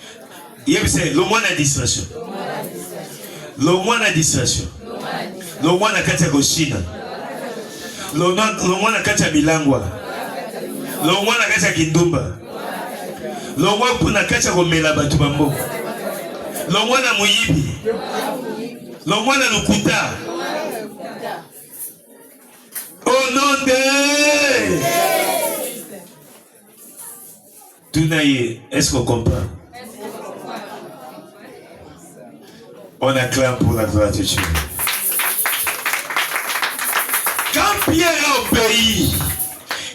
Yebise lo mwana distraction. Lo mwana distraction. Lo mwana kati ya China. Lo mwana kati ya Bilangwa. Lo mwana kati ya Kindumba. Lo mwana kati ya komela batu bambo. Lo mwana muyibi. Lo mwana lukuta. Au nom de Tunaye, est-ce qu'on comprend? On acclame pour la gloire de Dieu. Quand Pierre a obéi,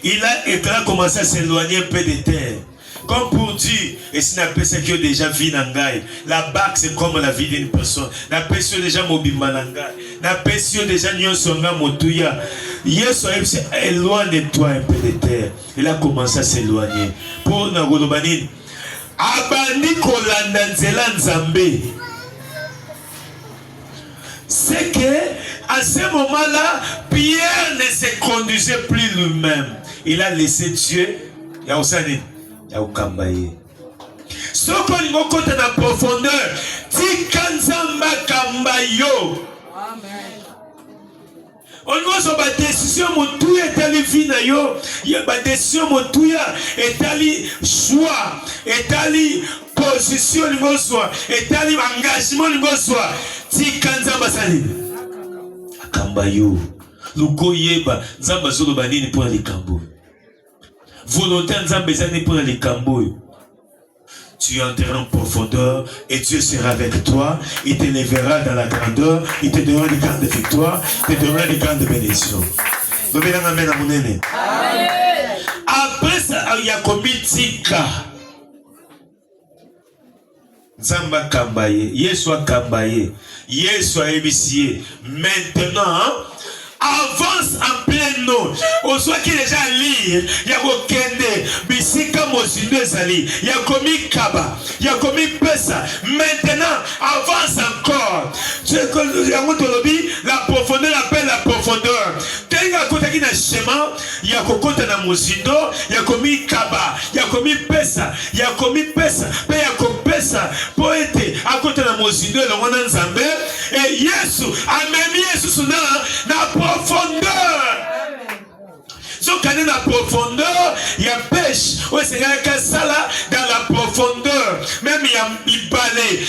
il a commencé à s'éloigner un peu de terre. Comme pour dire, et si n'a pas ça qui a déjà vu Nangai, la barque c'est comme la vie d'une personne. N'a pas su déjà Mobimba Nangai. N'a pas su déjà Nyonsonga Motuya. Yesu éloigne-toi un peu de terre. Il a commencé à s'éloigner. Pour Nagolobanine, Abandi Kolanda Nzela Nzambe. C'est que, à ce moment-là, Pierre ne se conduisait plus lui-même. Il a laissé Dieu. Yaosani. Yaokambaye. Soko Nimokota na profondeur. Tikanzamba Kambayo. Amen. On voit ba décision motuya etali vina yo, ya ba décision motuya etali choix, etali position ngoswa, etali engagement ngoswa. Ti kanza basali. Akamba yo. luko yeba nzamba zolo banini pour les cambo. Volonté nzamba zani pour les cambo. Tu entreras en profondeur et Dieu sera avec toi. Il t'élèvera dans la grandeur. Il te donnera des grandes victoires. Il te donnera des grandes bénédictions. Amen. Après ça, il y a combien de cas? Zamba Kambaye, Yeswa Kambaye, Yeswa Ebissier. Maintenant, avance en plein nom. On soit qui déjà lire, il y a Kende, Bissika Mosindo Zali, il y a commis Kaba, il y a commis Pesa. Maintenant, avance encore. La profondeur appelle la profondeur. Tenga kota ki na schéma, il y a kokota na Mosindo, il y a commis Kaba, il y a commis Pesa, il y a commis Pesa, il y a commis Pesa, poète, à côté de Mosindo, le roi Nzambe, et Yesu, a même Yesu na profondeur. Donc, quand il y a la profondeur, il y a pêche. Oui, c'est un sala dans la profondeur. Même il y a mi balai,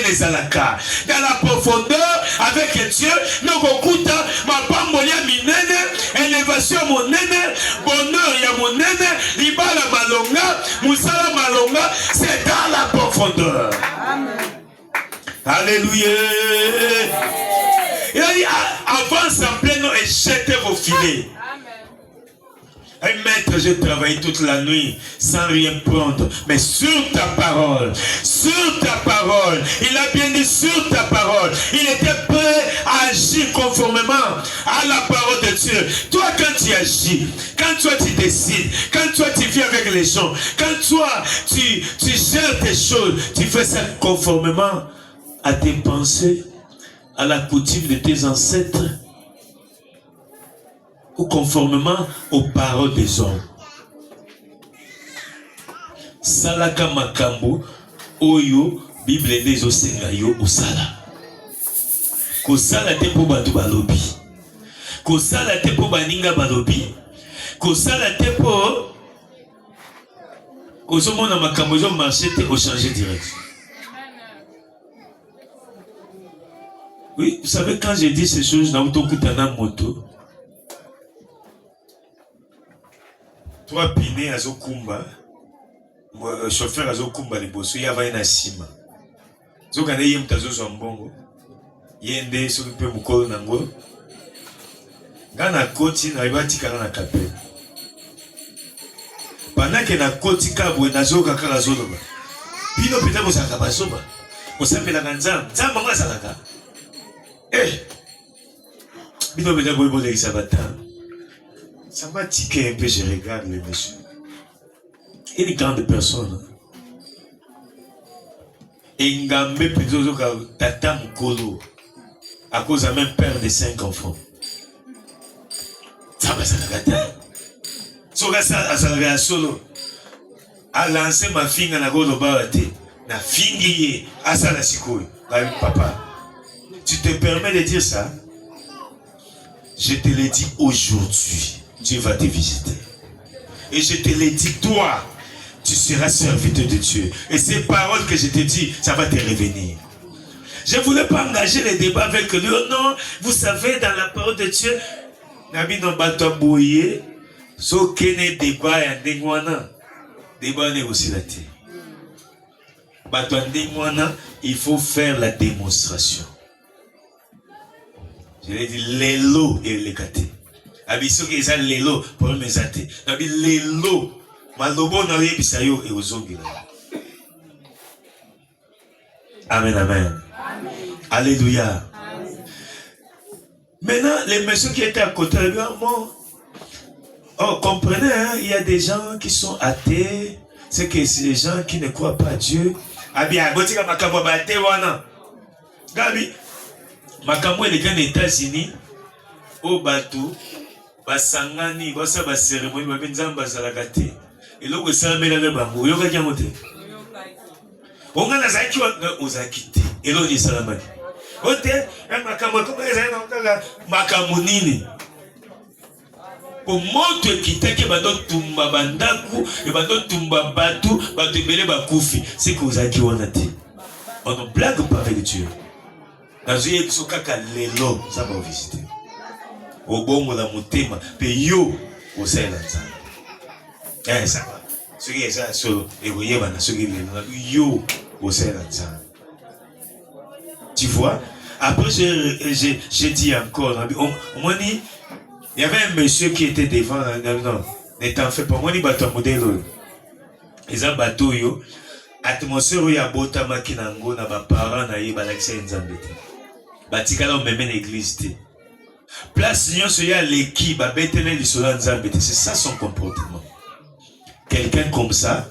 les alaka. Dans la profondeur, avec Dieu, nous avons ma pambolia minene, élévation mon nene, bonheur y a mon nene, libala malonga, musala malonga, c'est dans la profondeur. Amen. Alléluia. Il a dit, avance en plein nom et jetez vos filets. Amen. Maître, j'ai travaillé toute la nuit sans rien prendre, mais sur ta parole, il a bien dit sur ta parole, il était prêt à agir conformément à la parole de Dieu. Toi, quand tu agis, quand toi tu décides, quand toi tu vis avec les gens, quand toi tu gères tes choses, tu fais ça conformément à tes pensées, à la coutume de tes ancêtres, ou conformément aux paroles des hommes. Salaka makambo, oyo, Bible des osenga yo osala. Ko sala te po batu balobi. Ko sala te po baninga balobi. Ko sala te po ozomona makambo zo marché te o changer direction. Oui, vous savez, quand j'ai dit ces choses, dans Autokutana moto, 3 pinés à Zokumba, chauffeur à Zokumba, les bossous, il y avait un sima. Zokane yem tazo zambongo, yende sokipe mukolo nango, gana koti na ibati kana na kape. Pendant que na koti kabwe na zoka kala zoloba, bino peta mosaka basoba, mosapela kanzam, zamba nga salaka. Bino peta boibo de Isabata. Ça m'a tiqué un peu, je regarde le monsieur. Il est une grande personne. Et Ngambe plutôt que Tata Mukolo, à cause d'un même père de 5 enfants. Ça va, ça va gâter. Soka ça va solo. A lancé ma fille à la golo barate. Na fille à ça la sikoui. Papa, tu te permets de dire ça? Je te l'ai dit aujourd'hui. Dieu va te visiter. Et je te l'ai dit, toi, tu seras serviteur de Dieu. Et ces paroles que je te dis, ça va te revenir. Je ne voulais pas engager les débats avec lui. Oh non, vous savez, dans la parole de Dieu, Nabi non batabouye, so kene débat ya ndengwana, débat n'est aussi la terre. Bato ndengwana, il faut faire la démonstration. Je l'ai dit, l'élo et le kate. Abiso ke za lelo pour me zate. Nabi lelo malobo na yebisa yo e ozongela. Amen, amen. Alléluia. Maintenant, les messieurs qui étaient à côté de lui, oh, comprenez, hein, il y a des gens qui sont athées, c'est que c'est des gens qui ne croient pas à Dieu. Abia, botika makambo ba te wana. Gabi, makambo est les États-Unis, au bateau. Basangani, basa ba cérémonie, ba benzamba zalaka te. Eloko esalamela na bango, yoka kiango te. Onga na zaki wa ozaki te. Eloko esalamaki. Ote, makambo koma ezali na kaka makambo nini. Po moto ekitaki bado tumba bandaku, e bado tumba batu, bado ebele bakufi. C'est que ozaki wana te. On ne blague pas avec Dieu. Nazoye biso kaka lelo, ça va visiter. obongo la motema pe yo osala nzambe ça va soki eza solo ekoyebana soki lelo yo osala nzambe. Tu vois, après j'ai dit encore il y avait un monsieur qui était devant, non ne t'en fais pas, moi ni bato modèle ils ont bateau yo atmosphère ya botama kinango na ba parents na ye balakisa nzambe te batikala o meme l'église te place nyonso ya leki ba betele lisolo nzambe te. C'est ça son comportement. Quelqu'un comme ça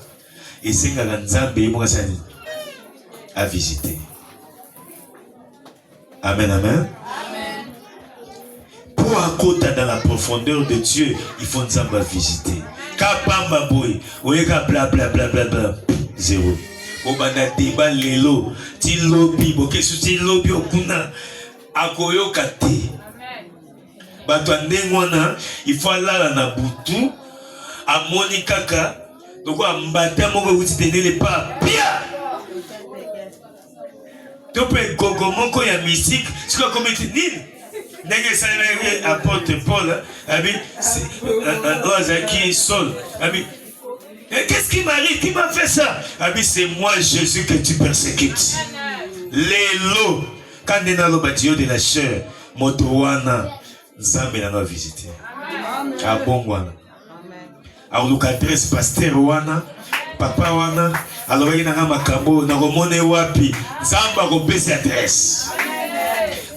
et senga nzambe mo kasani à visiter. Amen, amen. Amen. Pour accoter dans la profondeur de Dieu, il faut nzambe visiter. Kapamba boy, oyeka bla bla bla bla bla. Zéro. Obanda débat lelo, ti lobby, boke su ti lobby okuna akoyoka te. Bato ndengwana, il faut aller na butu, amoni kaka, donc ambata moko uti tenele pas pia. Tu peux gogo moko ya mystique, c'est quoi comme nil. Nègre ça apôtre Paul, abi Ozaki Saul, abi. Qu'est-ce qui m'arrive? Qui m'a fait ça? Abi, c'est moi Jésus que tu persécutes. Lélo, quand on a le bâtiment de la chair, motowana, Nzambe na visiter. Ah bon wana. Alors l'adresse pasteur wana, papa wana, alors il y a un makambo, na komone wapi, Nzamba ko pesa adresse.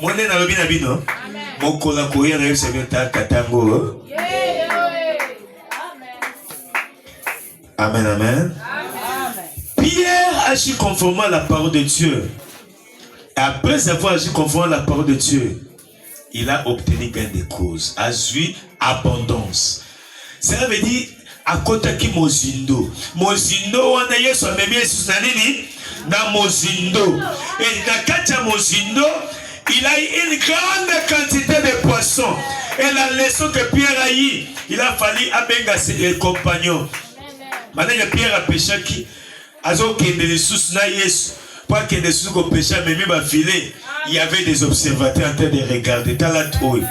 Mone na lobi na bino. Mokola koya na yose beta katango. Amen, amen. Pierre agit conformément à la parole de Dieu. Et après avoir agi conformément à la parole de Dieu, il a obtenu gain de cause, a eu abondance. Cela veut dire, à côté qui mozindo. Mozindo, on a yesu amemi yesu nanini, na mozindo. Et na katia mozindo, il a eu une grande quantité de poissons. Et la leçon que Pierre a eu, il a fallu abenga ses compagnons. Maintenant, Pierre a péché qui a des sous na yesu. Pas que des sous qu'on péché, mais même à filer. Il y avait des observateurs en train de regarder. Talatoi,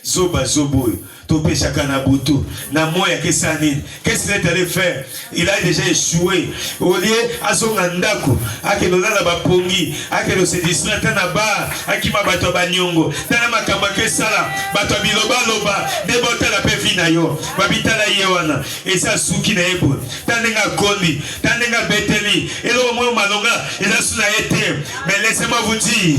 Zoba Zoboy, Topé Chakanabutu, Namoya Kesanine. Qu'est-ce qu'il est allé faire? Il a déjà échoué. Au lieu à son andako, à que l'on a la bapongi, à que l'on se distrait à bas, à qui m'a battu Banyongo, Tanama Kamake Sala, Bato Biloba Loba, Débota la Pevinayo, Babita la Yewana, et ça Souki Nebo, Tanenga Kondi, Tanenga Beteli, et l'homme Malonga, et la Suna été. Mais laissez-moi vous dire,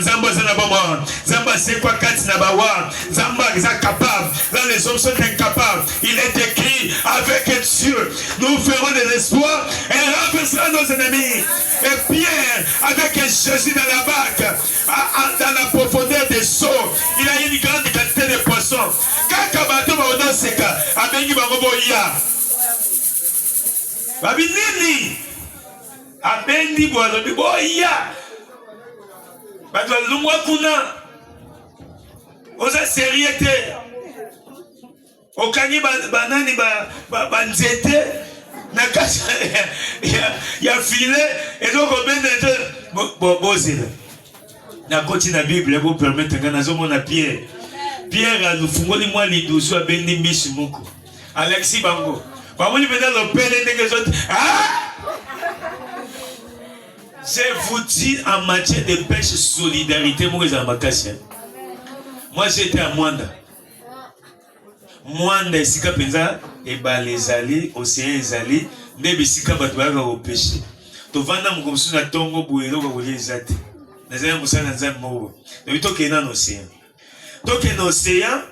Zamba Zanabama, Zamba c'est quoi Katsinabawa, Zamba est capable, là les hommes sont incapables. Il est écrit avec Dieu, nous ferons de l'espoir et renverserons nos ennemis. Et Pierre, avec Jésus dans la barque, dans la profondeur des eaux, il a une grande quantité de poissons. Kakabato Baodan Seka, Abengi Bagoboya. Babinini, Abendi Boazobi Boya. Badwa Lumwa Kuna. Oza sérieuté. Okani banani banzete na kati ya filet et donc on ben bozela na koti na Bible pour permettre que nazo mona Pierre a nous fungoli moi lidusu abendi mishi moko Alexis Bango bamoni benda lopele ndenge zote je vous dis en matière de pêche solidarité moi za makasi. Moi j'étais à Mwanda esika penza ebale ezali océan ezali nde bisika bato bayaka kopeshe tovanda mokomosu na tongo boye eloko kolia eza te nazali na mosala na nzambe moko ebi tokende na océan tokende océan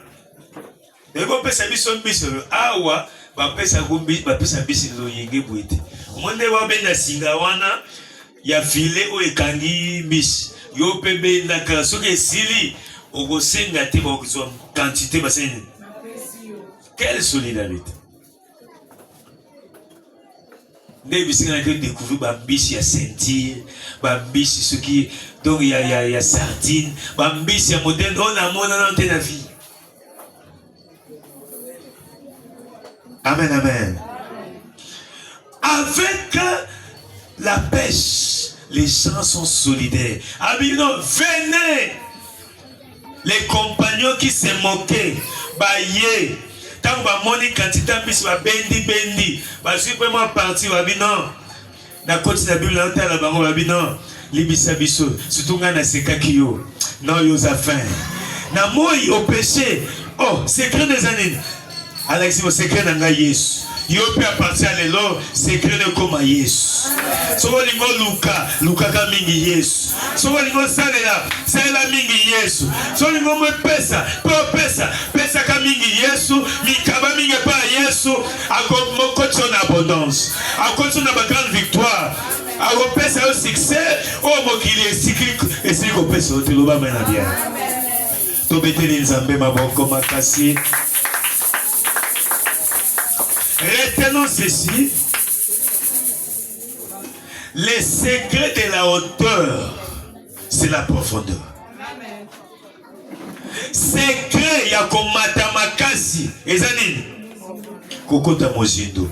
ekopesa biso mbiso awa bapesa biso loyenge boye te omoi nde babenda singa wana ya file oyo ekangi mbisi yo mpe bendaka soki esili okosenga te bakozwa quantité basene. Quelle solidarité! Nous avons découvert Bambisi à sentir, Bambisi ce qui donc il y a sardine, Bambisi à modèle, on a mon antenne à vie. Amen, amen. Avec la pêche, les gens sont solidaires. Abino, venez! Les compagnons qui se moquaient, baillé. Tant que moni quantité bis va bendi. Ba suis vraiment parti va bi non. Na côté la Bible là la bango va bi non. Libisa biso surtout ngana sekaki yo. Non yo za fin. Na moi au péché. Oh, secret des années. Alexis mo secret na Yesu. Yo peut appartenir à l'élo, secret de comme Yesu. So lingo Luka ka mingi Yesu. So lingo salela mingi Yesu. So lingo mo pesa ka mingi Yesu, mikaba mingi pa Yesu, ako moko na abondance. Ako na ba grande victoire. Ako pesa au succès, o mokili cyclique ko pesa te loba mena bien. To beteli nzambe maboko makasi. Retenons ceci. Les secrets de la hauteur, c'est la profondeur. Secret ya komata makasi ezanini kokota mozindo.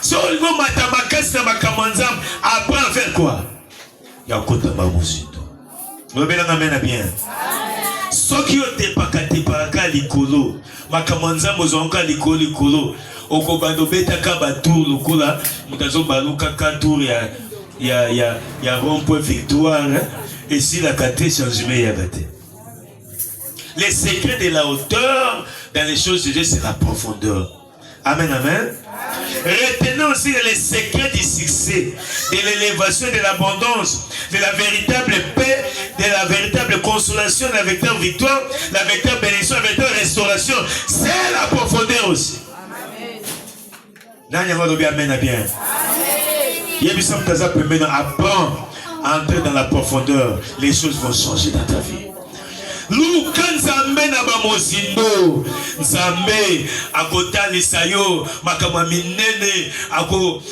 So ngo mata makasi na makamanzam apprend à faire quoi? Ya kota ba mozindo. Lobela ngamena bien. Soki yo te pakate likolo makamanzam ozonka likolo okobando beta ka batour lokola mutazo baluka ka tour ya rond-point victoire et si la kate changement ya bate. Les secrets de la hauteur dans les choses de Dieu, c'est la profondeur. Amen, amen. Retenons aussi les secrets du succès, de l'élévation, de l'abondance, de la véritable paix, de la véritable consolation, de la véritable victoire, la véritable bénédiction, la véritable restauration. C'est la profondeur aussi. Amen, amen. Apprends à entrer dans la profondeur. Les choses vont changer dans ta vie. Luka nzambe na ba mozindo nzambe akotalisa yo makama minene ako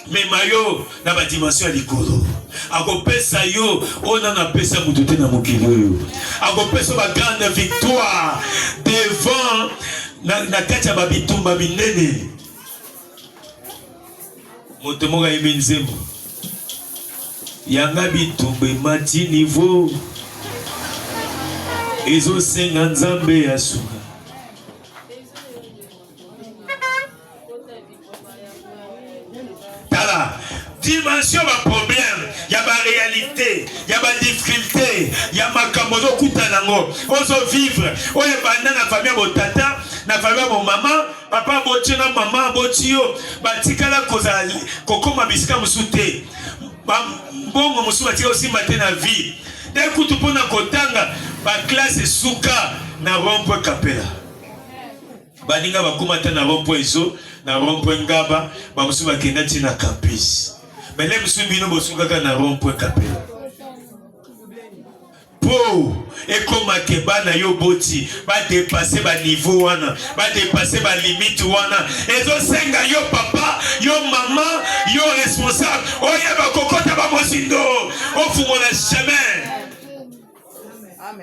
memayo na ba dimension ya likolo akopesa yo ona na pesa mutu te na mokili oyo akopesa ba grande victoire devant na kati ya babitumba minene moto moko ayebi nzembo yanga bitumba emati niveau ezo senga nzambe ya suka. Tala dimension ba problème, ya ba réalité, ya ba difficulté, ya makambo zo kutanango, ozo vivre, oye banda na famille botata, na famille bo maman, papa boti na maman boti yo, batikala kozali kokoma bisika musute. Ba mbongo musu batika aussi matin na vie. Dès que tu peux kotanga ba classe suka na rompo kapela. Baninga bakumata na rompo ezo na rompo ngaba ba musu bakenda tina campus. Mais les musu bino bosuka na rompo kapela. Po et comme keba na yo boti ba dépasser ba niveau wana, ba dépasser ba limite wana. Ezo senga yo papa, yo maman, yo responsable. Oye ba kokota ba mosindo. Ofungo na chemin.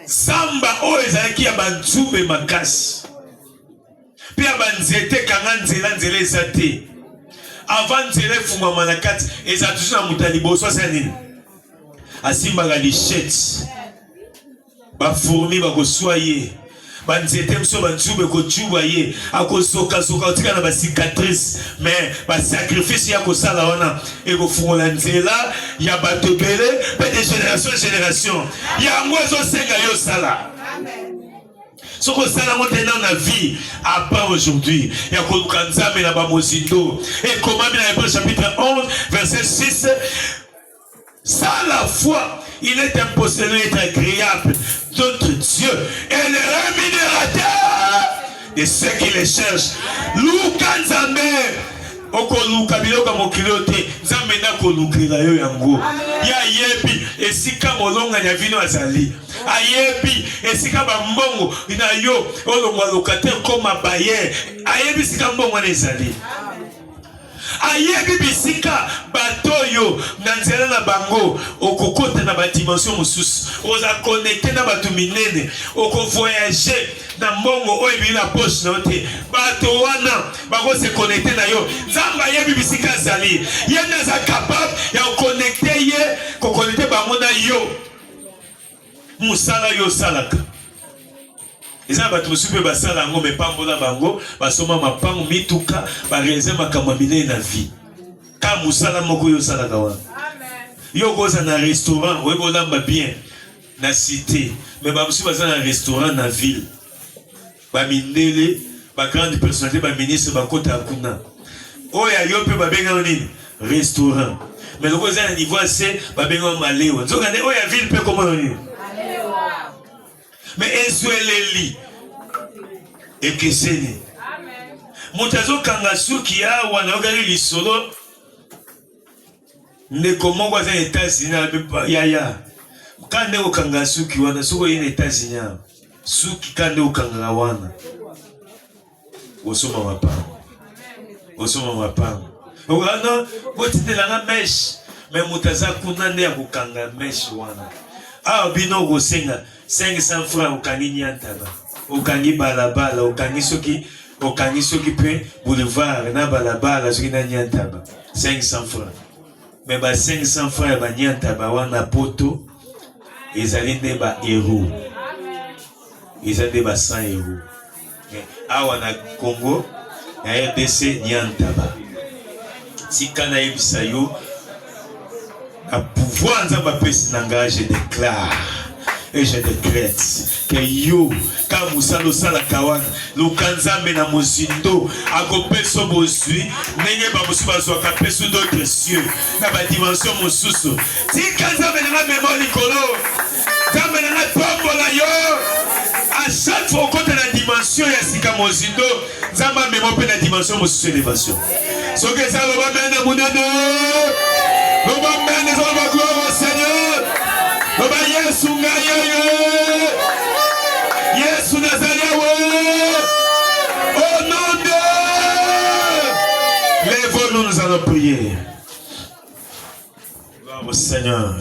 Samba o ezalaki ya banzube makasi. Pe ya banzete kanga nzela ezate. Avant nzela efungwama na kati ezatusu na mutali boso sanini. Asimbaka lichette. Ba fourmi bakoswaye. Banzete mso banzube kochuba ye. Akosoka otika na ba cicatrice. Mais ba sacrifice ya kosala wana eko fungola nzela ya bato bele pe de génération en génération. Ya ngwezo senga yo sala. Ce que ça dans la vie, apprends aujourd'hui. Il y a un nzambe na ba mozindo. Et comment dans Hébreux chapitre 11, verset 6. Sans la foi, il est impossible d'être agréable d'autres dieux. Et le rémunérateur de ceux qui les cherchent. Luka nzambe. Oko luka biloka mokilo te nzambe na ko lukila yo yango ya yebi esika molonga nya vino azali ayebi esika ba mbongo ina yo olongwa lokateur koma baye ayebi sika mbongo na ezali ayebi bisika batoyo na nzela na bango okokota na ba dimension mosusu oza connecter na batu minene oko voyager na mbongo oyebi na poche na te bato wana bako se connecter na yo nzamba ayebi bisika zali ye naza capable ya connecter ye ko connecter bango na yo musala yo salaka. Eza bato mosusu mpe basala yango me pambola bango basoma mapango mituka barealize makambo minene na vie. Ka musala moko yo salaka wana. Yo koza na restaurant oyebi olamba bien na cité mais bamosusu baza na restaurant na ville. Bamindele bagrande personnalité baministre bakota kuna. Oya yo mpe babengana nini restaurant. Mais loko eza na niveau assez babengana malewa. Nzokande oya ville mpe komona nini mais ezweleli ekeseni. Moto azokanga suki awa na okali lisolo ndeko moko aza na États-Unis yaya kande okanga suki wana soko ye na États-Unis suki kande okanga wana osoma mapango okana botindelanga mesh mais moto aza kuna nde ya kokanga mesh wana. Ah, bino gosenga 500 francs okangi nyantaba okangi balabala okangi soki pe boulevard na balabala soki na nyantaba 500 francs mais ba 500 francs ya ba nyantaba wana poto ezali nde ba héros ezali nde ba 100 héros. Awa na Congo na RDC nyantaba tika na yebisa yo à pouvoir nzamba pesi nanga je déclare et je décrète que yo ka musalo sala kawana lukanzambe na mozindo akopeso bozwi ndenge ba musu bazwaka peso d'autres cieux na ba dimension mosusu tika nzambe na mémoire likolo nzambe na tombola yo à chaque fois côté la dimension ya sika mozindo nzamba mémoire pe na dimension mosusu élévation soke ça va bien munano. Nous allons mettre la gloire au Seigneur. Nous allons Yesu ngaye. Yesu Nazareth. Au nom de... Lève-nous, nous allons prier. Gloire au Seigneur.